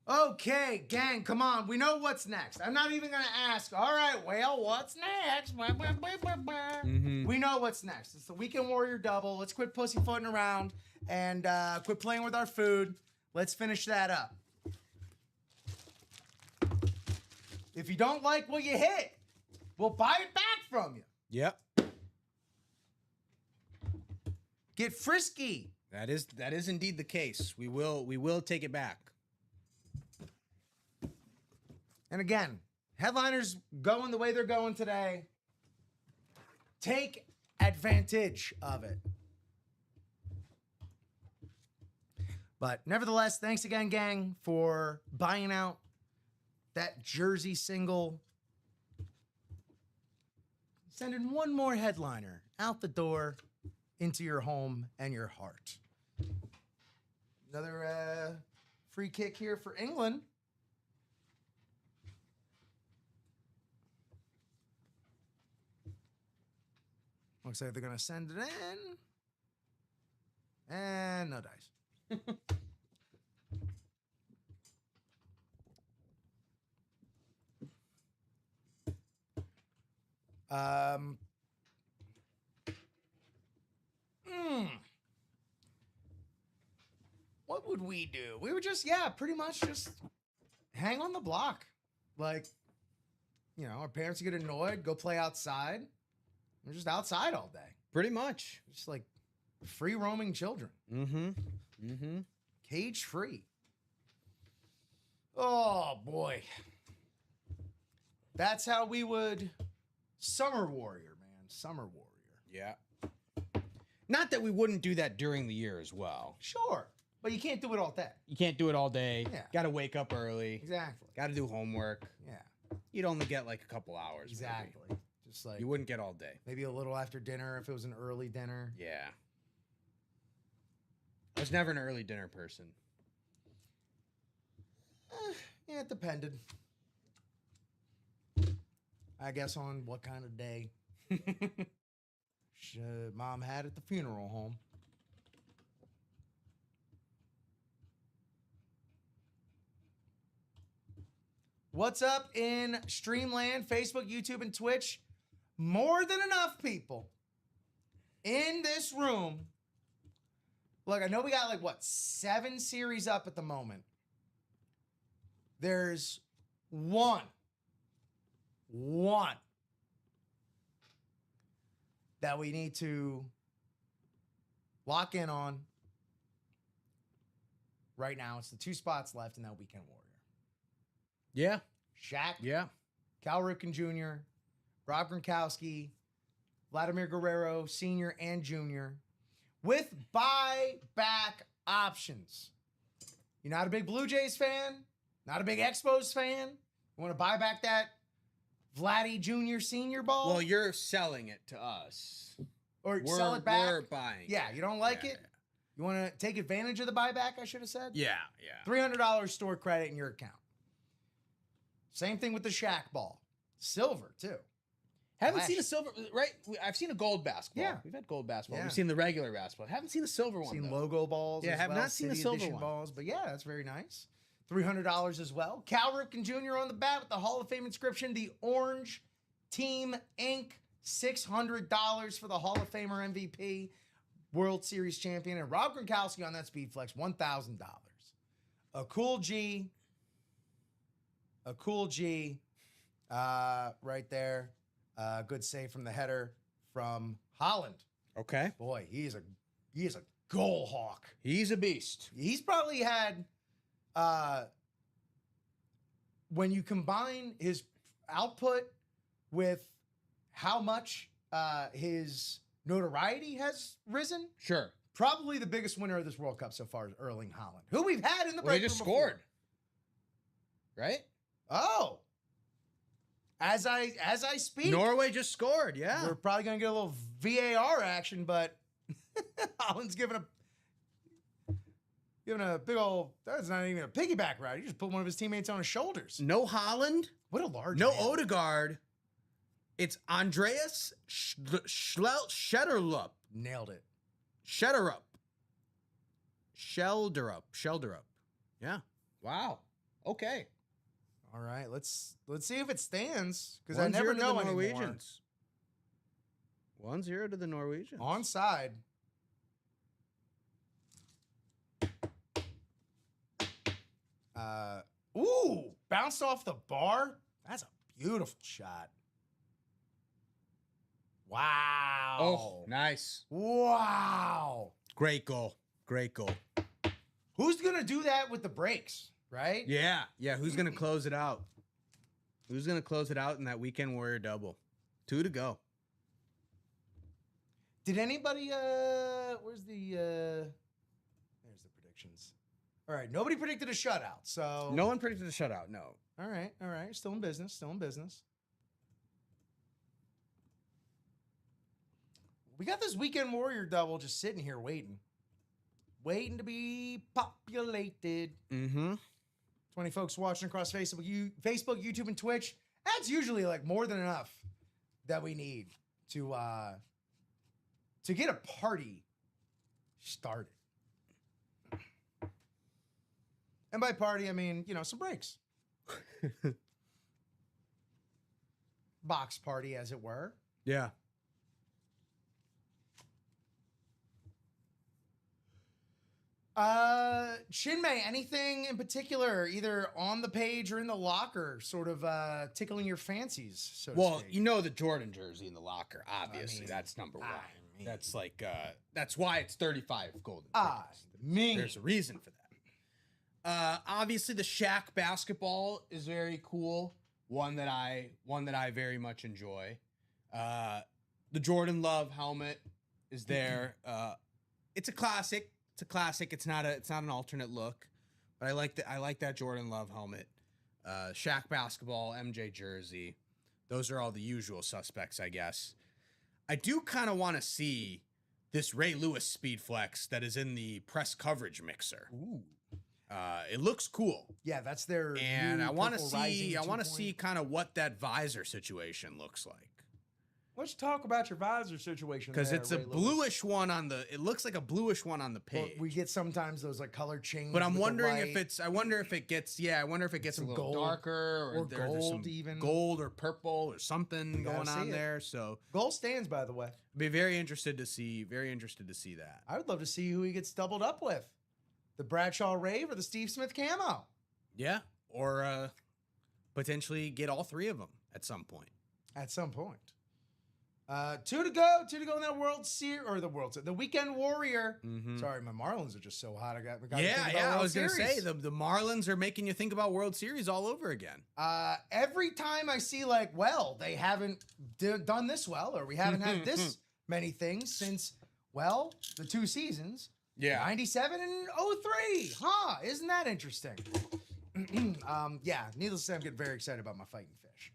Okay, gang, come on. We know what's next. I'm not even going to ask, all right, well, what's next? We know what's next. It's the Weekend Warrior double. Let's quit pussyfooting around and quit playing with our food. Let's finish that up. If you don't like what you hit, we'll buy it back from you. Yep. Get frisky. That is indeed the case. We will take it back. And again, headliners going the way they're going today. Take advantage of it. But nevertheless, thanks again, gang, for buying out that jersey single. Sending one more headliner out the door into your home and your heart. Another free kick here for England. Looks like they're going to send it in. And no dice. What would we do? We would just, pretty much just hang on the block. Like, you know, our parents get annoyed, go play outside. We're just outside all day. Pretty much. Just like free roaming children. Cage free. Oh, boy. That's how we would Summer Warrior, man. Summer Warrior. Yeah. Not that we wouldn't do that during the year as well. Sure. But you can't do it all day. You can't do it all day. Yeah. Got to wake up early. Exactly. Got to do homework. Yeah. You'd only get like a couple hours. Exactly. Maybe. Just like You wouldn't get all day. maybe a little after dinner if it was an early dinner. Yeah. I was never an early dinner person. Yeah, it depended. I guess on what kind of day mom had at the funeral home. What's up in Streamland, Facebook, YouTube, and Twitch? More than enough people in this room. Look, I know we got like, 7 series up at the moment. there's one that we need to lock in on right now. It's the 2 spots left in that Weekend Warrior. Yeah. Shaq, Yeah. Cal Ripken Jr., Rob Gronkowski, Vladimir Guerrero Sr. and Jr. with buyback options. You're not a big Blue Jays fan, not a big Expos fan. You want to buy back that Vladdy Jr. Sr. ball? Well, you're selling it to us. Or sell it back? We're buying. Yeah, you don't like Yeah, it? You want to take advantage of the buyback, I should have said? Yeah. $300 store credit in your account. Same thing with the Shaq ball. Silver, too. Haven't seen a silver, right? I've seen a gold basketball. Yeah. We've had gold basketball. Yeah. We've seen the regular basketball. Haven't seen a silver one. Seen though. logo balls. Yeah, as have well, not seen a City silver Edition one. balls, but yeah, that's very nice. $300 as well. Cal Ripken Jr. on the bat with the Hall of Fame inscription, the Orange Team Inc. $600 for the Hall of Famer MVP, World Series champion, and Rob Gronkowski on that Speed Flex, $1,000. A cool G. Right there. Good save from the header from Holland. Okay. Boy, he is a goal hawk. He's a beast. He's probably had, when you combine his output with how much his notoriety has risen, Sure. probably the biggest winner of this World Cup so far is Erling Haaland, who we've had in the Well, break they just room before. scored. Right? Oh. As I speak, Norway just scored. Yeah. we're probably going to get a little VAR action, but Haaland's giving a big old, that's not even a piggyback ride. He just put one of his teammates on his shoulders. No Holland. What a large No man. Odegaard. It's Andreas Schelderup. Nailed it. Schelderup. Yeah. Wow. Okay. All right, let's see if it stands, because I never 1-0 to know the anymore. Norwegians. 1-0 to the Norwegians. Onside. Ooh, bounced off the bar. That's a beautiful shot. Wow. Oh, nice. Wow. Great goal. Great goal. Who's gonna do that with the breaks, right? Yeah. Yeah. Who's going to close it out? Who's going to close it out in that Weekend Warrior double? 2 to go. Did anybody there's the predictions. All right, nobody predicted a shutout, so No one predicted a shutout. No. All right. Still in business. We got this Weekend Warrior double just sitting here waiting to be populated. Mm-hmm. 20 folks watching across Facebook, YouTube, and Twitch. That's usually like more than enough that we need to get a party started. And by party, I mean, some breaks. Box party, as it were. Yeah. Shinmei, anything in particular, either on the page or in the locker, sort of tickling your fancies, so to Well, speak? you know the Jordan jersey in the locker. Obviously, that's number one. That's like that's why it's 35 golden. There's a reason for that. Obviously, the Shaq basketball is very cool. One that I very much enjoy. The Jordan Love helmet is there. It's a classic. It's not an alternate look, but I like that Jordan Love helmet. Shaq basketball, MJ jersey. Those are all the usual suspects, I guess. I do kind of want to see this Ray Lewis Speed Flex that is in the press coverage mixer. Ooh. It looks cool. Yeah, that's their And new I want to Purple Rising see 2.0. kind of what that visor situation looks like. Let's talk about your visor situation. Because there, it's a Ray Lewis. bluish one on the, it looks like a bluish one on the Well, page. we get sometimes those like color change. But I'm with the wondering white. if it's, I wonder if it gets a Some little gold, darker or there's some gold even. gold or purple or something gotta going on see it. there. So gold stands, by the way. I'd be very interested to see that. I would love to see who he gets doubled up with. The Bradshaw Rave or the Steve Smith camo. Yeah. or potentially get all three of them at some point. At some point. Two to go in that World Series, or the Weekend Warrior. Mm-hmm. Sorry, my Marlins are just so hot. I got I was going to say, the Marlins are making you think about World Series all over again. Every time I see they haven't done this well, or we haven't had this many things since, the 2 seasons. Yeah. 97 and 03. Huh, isn't that interesting? Needless to say, I'm getting very excited about my fighting fish.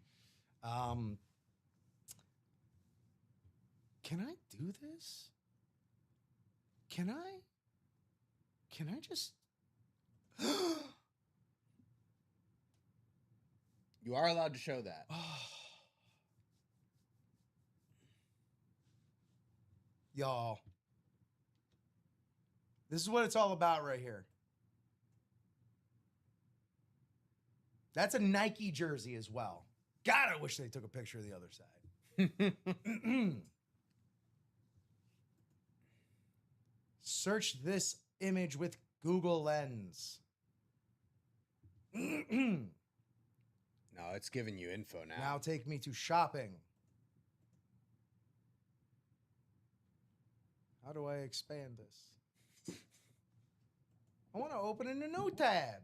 Can I do this? Can I just... You are allowed to show that. Y'all, this is what it's all about right here. That's a Nike jersey as well. God, I wish they took a picture of the other side. Search this image with Google Lens. No, it's giving you info now. Now take me to shopping. How do I expand this? I want to open in a new tab.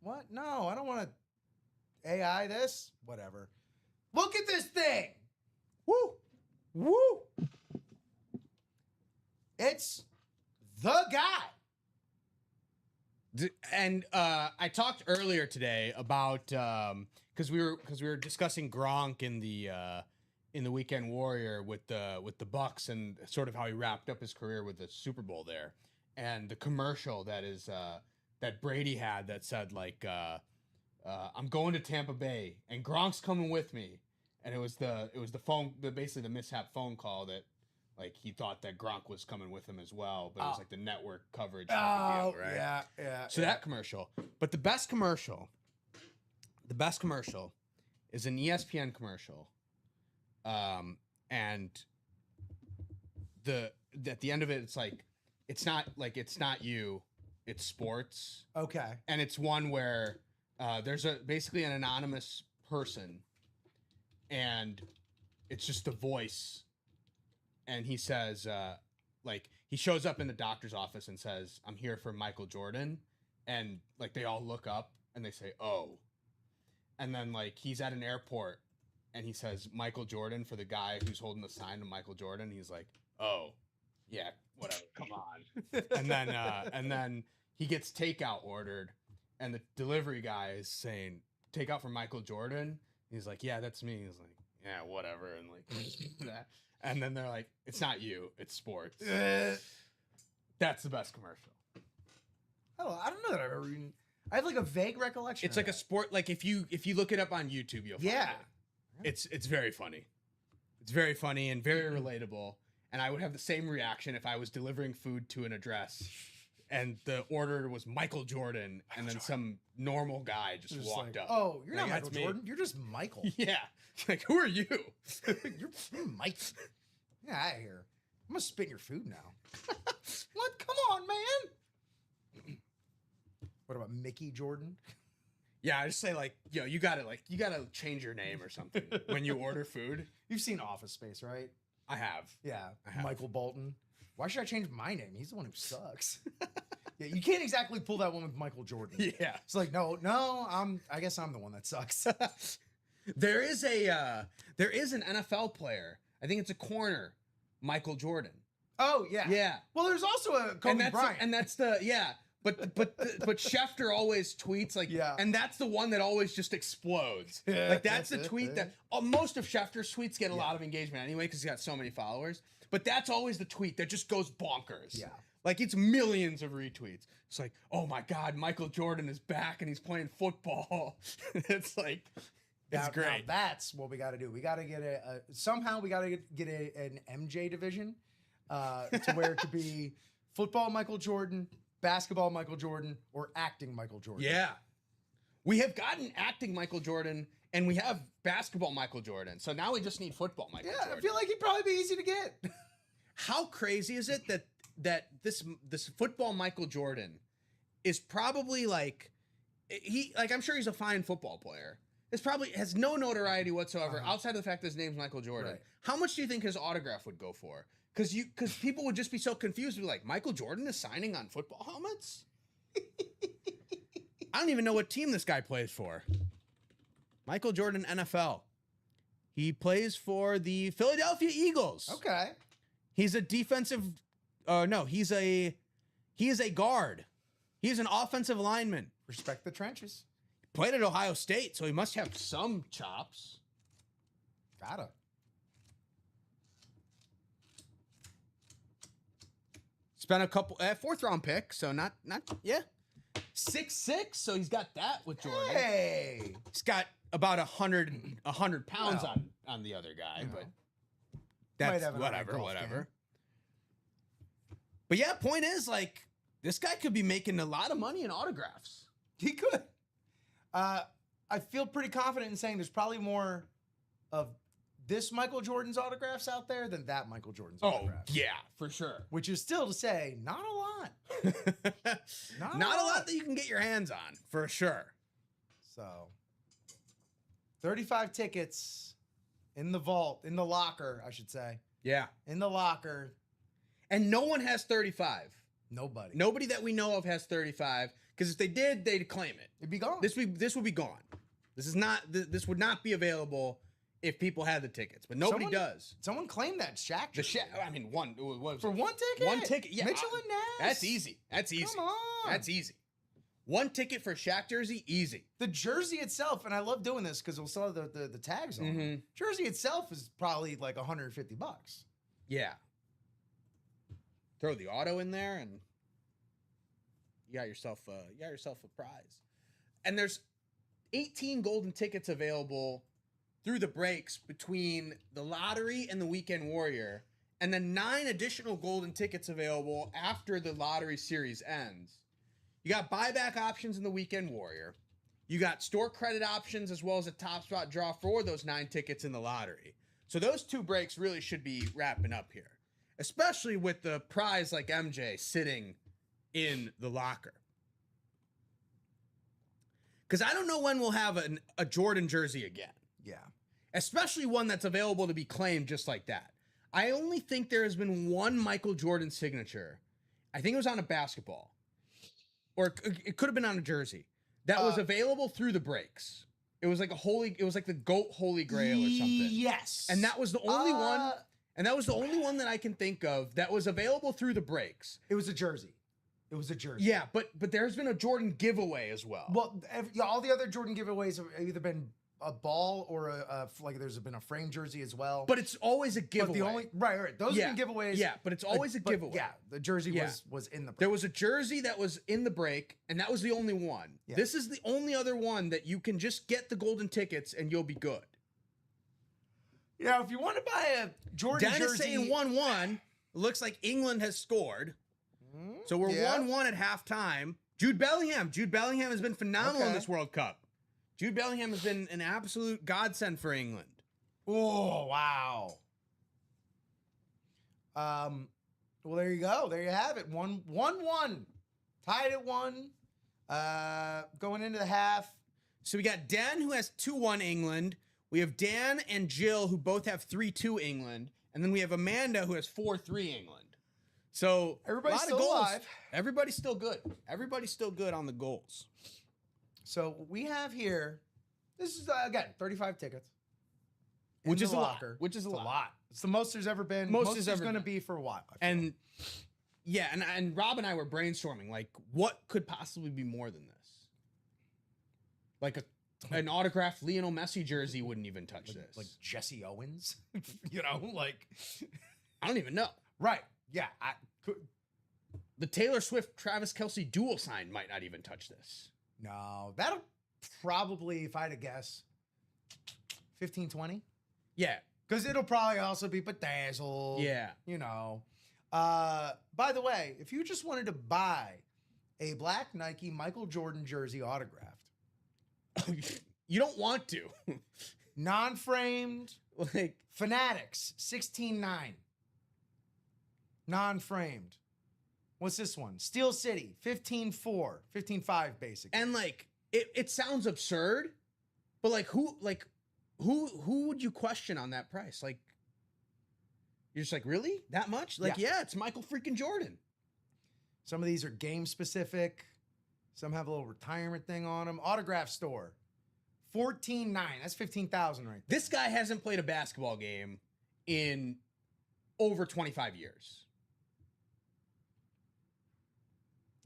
What? No, I don't want to AI this. Whatever. Look at this thing. Woo! Woo! It's the guy. And I talked earlier today about because we were discussing Gronk in the Weekend Warrior with the Bucks and sort of how he wrapped up his career with the Super Bowl there, and the commercial that Brady had that said I'm going to Tampa Bay and Gronk's coming with me, and it was the basically the mishap phone call that he thought that Gronk was coming with him as well, but it was the network coverage. Oh, deal, right? Yeah. So that commercial, but the best commercial is an ESPN commercial, and at the end of it, it's not you, it's sports. Okay. And it's one where there's basically an anonymous person, and it's just a voice. And he says, he shows up in the doctor's office and says, "I'm here for Michael Jordan." And they all look up and they say, "Oh." And then he's at an airport and he says, "Michael Jordan," for the guy who's holding the sign to Michael Jordan. He's like, "Oh, yeah, whatever. Come on." and then he gets takeout ordered, and the delivery guy is saying, "Takeout for Michael Jordan." He's like, "Yeah, that's me." He's like, "Yeah, whatever." And that. And then they're like, "It's not you, it's sports." That's the best commercial. Oh, I don't know that I've ever even... I have a vague recollection. It's like a sport. If you look it up on YouTube, you'll find it. It's very funny. It's very funny and very relatable. And I would have the same reaction if I was delivering food to an address and the order was Michael Jordan, and then some normal guy just walked up. "Oh, you're not Michael Jordan. You're just Michael." Yeah. Who are you? You're Mike. Get out of here. I'm gonna spit your food now. What? Come on, man. What about Mickey Jordan? Yeah, I just say you gotta change your name or something when you order food. You've seen Office Space, right? I have. Yeah. Michael Bolton. Why should I change my name? He's the one who sucks. Yeah, you can't exactly pull that one with Michael Jordan. Yeah. It's no, I guess I'm the one that sucks. There is an NFL player. I think it's a corner, Michael Jordan. Oh, yeah. Yeah. Well, there's also a Kobe Bryant. And that's but Schefter always tweets and that's the one that always just explodes. Yeah, that's the tweet that most of Schefter's tweets get a lot of engagement anyway because he's got so many followers. But that's always the tweet that just goes bonkers. Yeah. It's millions of retweets. It's oh my God, Michael Jordan is back and he's playing football. It's it's great. Now that's what we got to do. We got to get somehow we got to get an MJ division to where it could be football Michael Jordan, basketball Michael Jordan, or acting Michael Jordan. Yeah. We have gotten acting Michael Jordan and we have basketball Michael Jordan. So now we just need football Michael Jordan. I feel like he'd probably be easy to get. How crazy is it that this football Michael Jordan is probably I'm sure he's a fine football player. This probably has no notoriety whatsoever outside of the fact that his name's Michael Jordan. Right. How much do you think his autograph would go for? Because people would just be so confused. Be like, Michael Jordan is signing on football helmets? I don't even know what team this guy plays for. Michael Jordan, NFL. He plays for the Philadelphia Eagles. Okay. He's a defensive. He is a guard. He's an offensive lineman. Respect the trenches. Played at Ohio State, so he must have some chops. Gotta. Spent a couple 4th round pick, so not 6'6", so he's got that with Jordan. Hey. He's got about 100 pounds on the other guy, but that's whatever. But yeah, point is, like, this guy could be making a lot of money in autographs. He could. I feel pretty confident in saying there's probably more of this Michael Jordan's autographs out there than that Michael Jordan's autographs. Yeah, for sure. Which is still to say, not a lot. Not a lot that you can get your hands on, for sure. So, 35 tickets in the vault, in the locker, I should say. Yeah. In the locker. And no one has 35. Nobody. Nobody that we know of has 35. Because if they did, they'd claim it. It'd be gone. This would be gone. This would not be available if people had the tickets, but nobody does. Someone claimed that Shaq. One. What was for it? one ticket. One ticket. Yeah, Mitchell and Ness. That's easy. Come on. That's easy. One ticket for Shaq jersey, easy. The jersey itself, and I love doing this because we'll still have the tags on. Mm-hmm. Jersey itself is probably like $150. Yeah. Throw the auto in there, and you got yourself a prize. And there's 18 golden tickets available through the breaks between the lottery and the Weekend Warrior, and then 9 additional golden tickets available after the lottery series ends. You got buyback options in the Weekend Warrior. You got store credit options as well as a top spot draw for those 9 tickets in the lottery. So those 2 breaks really should be wrapping up here, especially with the prize like MJ sitting in the locker. Because I don't know when we'll have a Jordan jersey again. Yeah. Especially one that's available to be claimed just like that. I only think there has been one Michael Jordan signature. I think it was on a basketball. Or it could have been on a jersey. That was available through the breaks. It was like the GOAT Holy Grail or something. Yes. And that was the only one. And that was the only one that I can think of that was available through the breaks. It was a jersey. Yeah, but there's been a Jordan giveaway as well. Well, all the other Jordan giveaways have either been a ball or like there's been a frame jersey as well. But it's always a giveaway. But the only right. Those have been giveaways. Yeah, but it's always a giveaway. Yeah, the jersey was in the break. There was a jersey that was in the break, and that was the only one. Yeah. This is the only other one that you can just get the golden tickets and you'll be good. Yeah, if you want to buy a Jordan Dan jersey, is saying 1-1. It looks like England has scored. So we're 1-1 at halftime. Jude Bellingham has been phenomenal in this World Cup. Jude Bellingham has been an absolute godsend for England. Oh, wow. Well, there you go. There you have it. 1-1. Tied at 1. Going into the half. So we got Dan, who has 2-1 England. We have Dan and Jill, who both have 3-2 England. And then we have Amanda, who has 4-3 England. So everybody's still alive. Everybody's still good. Everybody's still good on the goals. So we have here, this is, again, 35 tickets. Which is a lot. Which is a lot. It's the most there's ever been. Most there's going to be for a while. And yeah, and Rob and I were brainstorming, like, what could possibly be more than this? Like an autographed Lionel Messi jersey wouldn't even touch this. Like Jesse Owens? You know, like. I don't even know. Right. Yeah. The Taylor Swift Travis Kelce dual sign might not even touch this. No, that'll probably, if I had to guess, 15, 20. Yeah. Because it'll probably also be bedazzled. Yeah. You know. By the way, if you just wanted to buy a black Nike Michael Jordan jersey autographed. You don't want to. Non-framed. Like Fanatics, 16.9. Non-framed. What's this one? Steel City, 15.4. 15.5, basically. And like, it sounds absurd, but like who would you question on that price? Like, you're just like, really? That much? Like, yeah, it's Michael freaking Jordan. Some of these are game specific. Some have a little retirement thing on them. Autograph store, $14,900. That's $15,000 right there. This guy hasn't played a basketball game in over 25 years.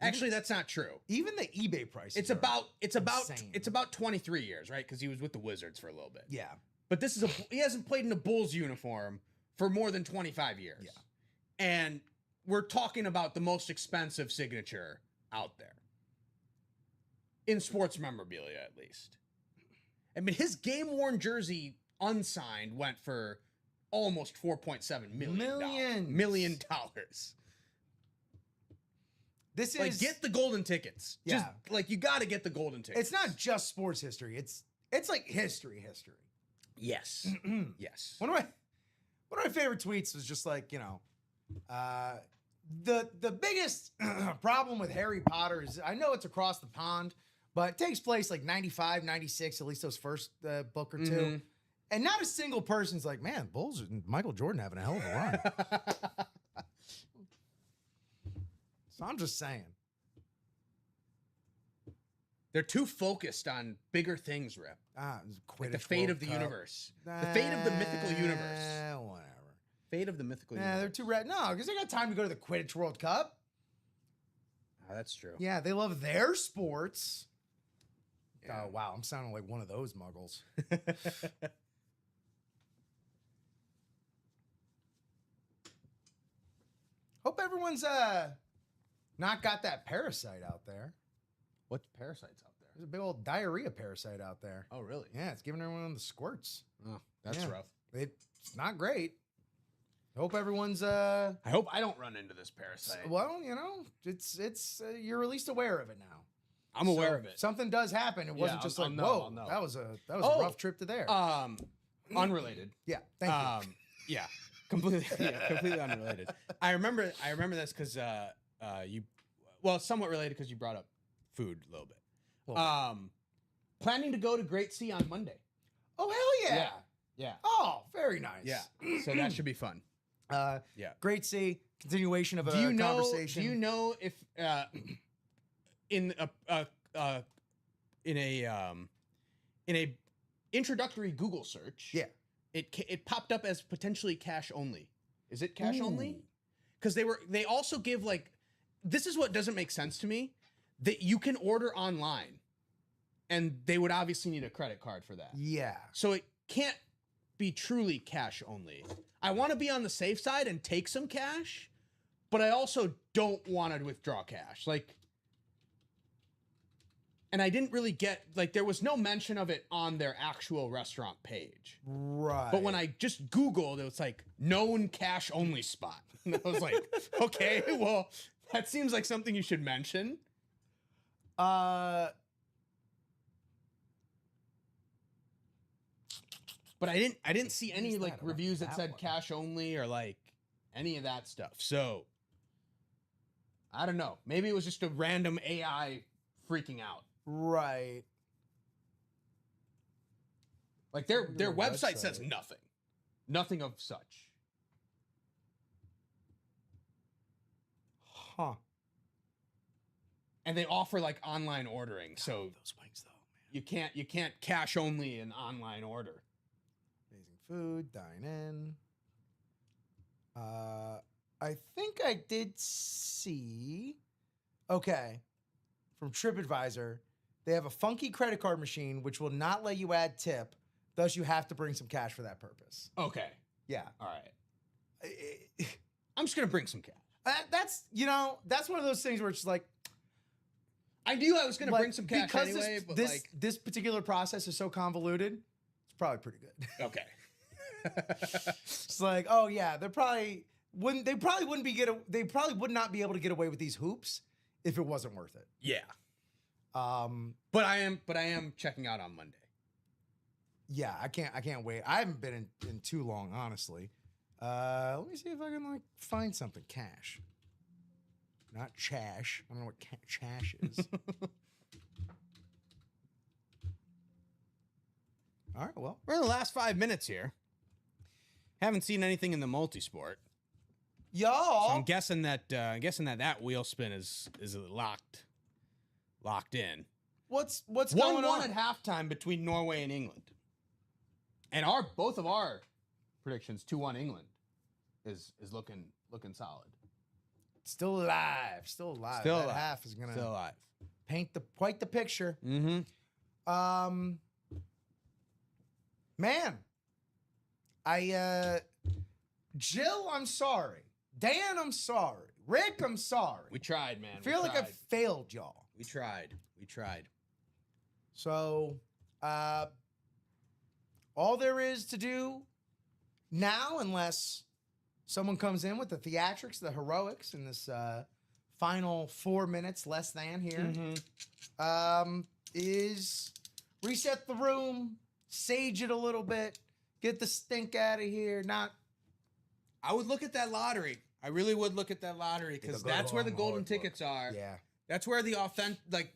Actually, that's not true. Even the eBay price. It's about insane. it's about 23 years, right? Because he was with the Wizards for a little bit. Yeah. But he hasn't played in a Bulls uniform for more than 25 years. Yeah. And we're talking about the most expensive signature out there. In sports memorabilia, at least. I mean, his game-worn jersey unsigned went for almost $4.7 million. This is like, get the golden tickets. Yeah. Just like, you got to get the golden tickets. It's not just sports history. It's like history. Yes. Yes. One of my favorite tweets was just like, the biggest problem with Harry Potter is, I know it's across the pond, but it takes place like 95, 96, at least those first book or two. And not a single person's like, man, Bulls and Michael Jordan having a hell of a run. So I'm just saying. They're too focused on bigger things, Rip. Like the fate of the universe. The fate of the mythical universe. Whatever. Fate of the mythical universe. Yeah, they're too red. No, because they got time to go to the Quidditch World Cup. Oh, that's true. Yeah, they love their sports. Yeah. Oh, wow. I'm sounding like one of those muggles. Hope everyone's not got that parasite out there. What parasites out there? There's a big old diarrhea parasite out there. Oh, really? Yeah, it's giving everyone the squirts. Oh, that's rough. It's not great. Hope everyone's I hope I don't run into this parasite. well, it's you're at least aware of it now. I'm aware of it. Something does happen. It wasn't just like, I'll whoa, know. that was a rough trip to there. Unrelated. Yeah, thank you. Yeah, completely unrelated. I remember this because somewhat related because you brought up food a little bit. Planning to go to Great Sea on Monday. Oh, hell yeah. Yeah. Oh, very nice. Yeah. So that should be fun. Yeah. Great Sea, continuation of a conversation. Do you know if in a introductory Google search, it popped up as potentially cash only. Is it cash only? Because they also give, like, this is what doesn't make sense to me, that you can order online and they would obviously need a credit card for that. Yeah. So it can't be truly cash only. I want to be on the safe side and take some cash, but I also don't want to withdraw cash. Like, and I didn't really get, like, there was no mention of it on their actual restaurant page. Right. But when I just Googled, it was like, known cash only spot. And I was like, okay, well, that seems like something you should mention. But I didn't see any like reviews that said cash only or like any of that stuff. So I don't know. Maybe it was just a random AI freaking out. Right. Like their website says nothing. Nothing of such. Huh. And they offer like online ordering. So those wings though, man. You can't cash only an online order. Amazing food, dine in. I think I did see. Okay. From TripAdvisor, they have a funky credit card machine which will not let you add tip. Thus, you have to bring some cash for that purpose. Okay. Yeah. All right. I'm just gonna bring some cash. That's one of those things where it's like, I knew I was gonna bring some cash because anyway, but this particular process is so convoluted. It's probably pretty good. Okay. It's like, oh yeah, they probably would not be able to get away with these hoops if it wasn't worth it. Yeah. But I am checking out on Monday. Yeah, I can't wait. I haven't been in too long, honestly. Let me see if I can find something. Cash. Not chash. I don't know what chash is. All right, well, we're in the last 5 minutes here. Haven't seen anything in the multi-sport. Y'all. So I'm guessing that wheel spin is locked in. What's going on? 1-1 at halftime between Norway and England. And both of our predictions, 2-1 England, is looking solid. Still alive. That half is gonna Still alive. paint quite the picture. Mm-hmm. Man, Jill, I'm sorry. Dan, I'm sorry. Rick, I'm sorry. We tried, man. I feel like I failed y'all. We tried. So, all there is to do now, unless someone comes in with the theatrics, the heroics in this final 4 minutes less than here, is reset the room, sage it a little bit, get the stink out of here. I would look at that lottery. I really would look at that lottery because that's where the golden tickets are. Yeah. That's where the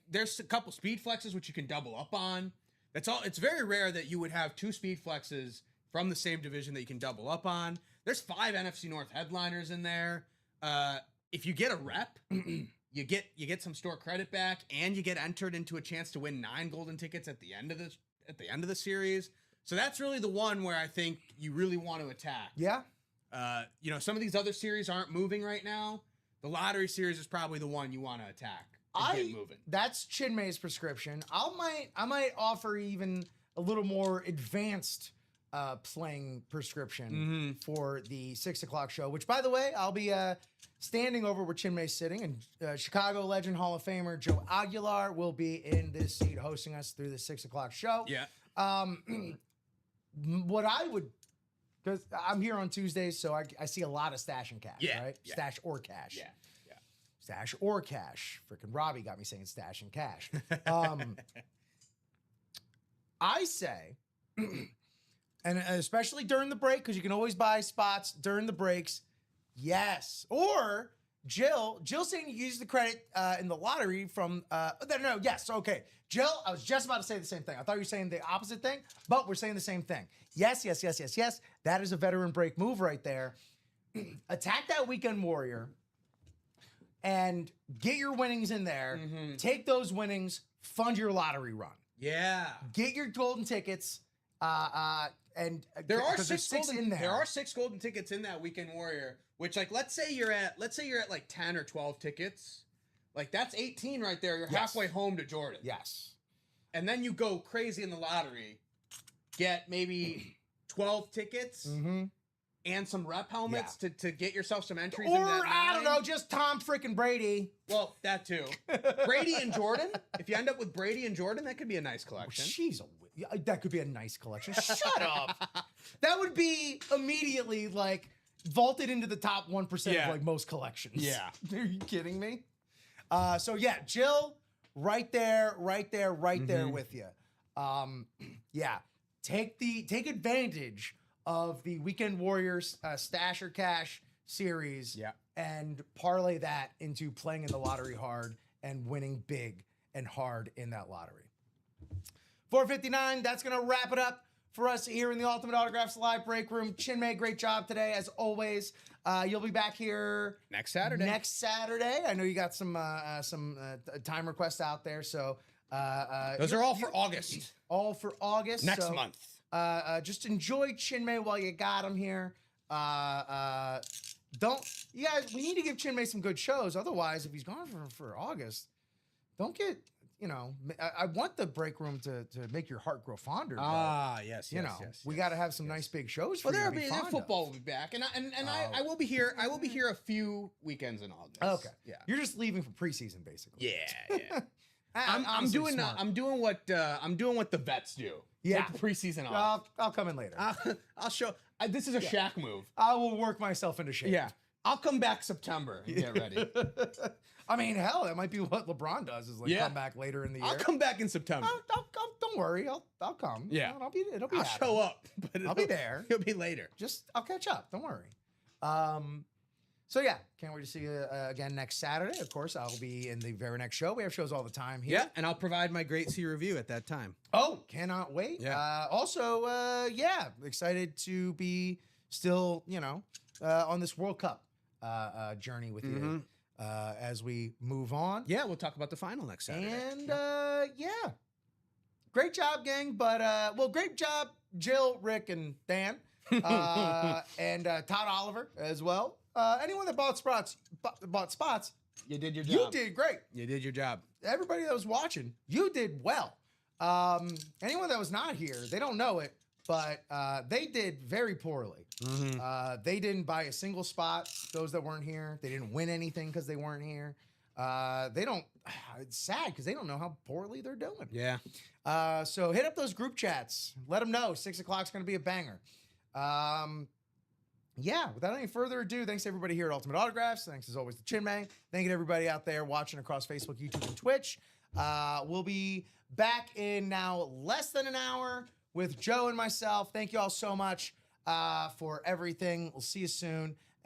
there's a couple speed flexes which you can double up on. That's all. It's very rare that you would have 2 speed flexes from the same division that you can double up on. There's 5 NFC North headliners in there. If you get a rep, you get some store credit back, and you get entered into a chance to win 9 golden tickets at the end of the series. So that's really the one where I think you really want to attack. Yeah. Some of these other series aren't moving right now. The lottery series is probably the one you want to attack and get moving. That's Chinmay's prescription. I might offer even a little more advanced playing prescription for the 6 o'clock show, which, by the way, I'll be standing over where Chinmay's sitting, and Chicago legend Hall of Famer Joe Aguilar will be in this seat hosting us through the 6 o'clock show. Yeah. What I would, because I'm here on Tuesdays, so I see a lot of stash and cash, right? Yeah. Stash or cash. Yeah. Stash or cash. Freaking Robbie got me saying stash and cash. I say, and especially during the break, because you can always buy spots during the breaks, yes. Or Jill saying you use the credit in the lottery from, yes, okay. Jill, I was just about to say the same thing. I thought you were saying the opposite thing, but we're saying the same thing. Yes. That is a veteran break move right there. Attack that weekend warrior and get your winnings in there. Take those winnings, fund your lottery run. Yeah. Get your golden tickets, and there are 6 golden, in there. There are 6 golden tickets in that weekend warrior, which, like, let's say you're at like 10 or 12 tickets. Like, that's 18 right there. You're halfway home to Jordan. Yes. And then you go crazy in the lottery, get maybe 12 tickets and some rep helmets to get yourself some entries in that 9. I don't know, just Tom freaking Brady. Well, that too. Brady and Jordan. If you end up with Brady and Jordan, that could be a nice collection. That could be a nice collection. Shut up. That would be immediately, like, vaulted into the top 1% of, like, most collections. Yeah. Are you kidding me? So yeah, Jill, right there with you. Take advantage of the Weekend Warriors Stash or Cash series, and parlay that into playing in the lottery hard and winning big and hard in that lottery. 4:59. That's gonna wrap it up for us here in the Ultimate Autographs Live Break Room. Chinmay, great job today as always. You'll be back here next Saturday. I know you got some time requests out there, so those are all for August. All for August next month. Just enjoy Chinmay while you got him here. We need to give Chinmay some good shows. Otherwise, if he's gone for August, don't get. I want the break room to make your heart grow fonder. Yes. We got to have some nice big shows for you. Well, football will be back, and I will be here. I will be here a few weekends in August. Okay, yeah. You're just leaving for preseason, basically. Yeah. I'm doing what the vets do. Yeah, the preseason off. I'll come in later. I'll show. This is a Shaq move. I will work myself into shape. Yeah, I'll come back September and get ready. I mean, hell, that might be what LeBron does. Is come back later in the year. I'll come back in September. Don't worry, I'll come. Yeah, I'll show up, but I'll be there. It'll be later. I'll catch up. Don't worry. So yeah, can't wait to see you again next Saturday. Of course, I'll be in the very next show. We have shows all the time here. Yeah, and I'll provide my Great C review at that time. Oh, cannot wait. Yeah. Also, excited to be still, on this World Cup journey with you as we move on. Yeah, we'll talk about the final next Saturday. And great job, gang. But great job, Jill, Rick, and Dan, and Todd Oliver as well. Anyone that bought spots, You did your job. you did great. You did your job. Everybody that was watching, you did well. Anyone that was not here, they don't know it, but they did very poorly. They didn't buy a single spot. Those that weren't here, they didn't win anything because they weren't here. They don't. It's sad because they don't know how poorly they're doing. Yeah. So hit up those group chats. Let them know 6 o'clock's going to be a banger. Without any further ado, thanks to everybody here at Ultimate Autographs. Thanks as always to Chin May. Thank you to everybody out there watching across Facebook, YouTube, and Twitch. We'll be back in now less than an hour with Joe and myself. Thank you all so much for everything. We'll see you soon.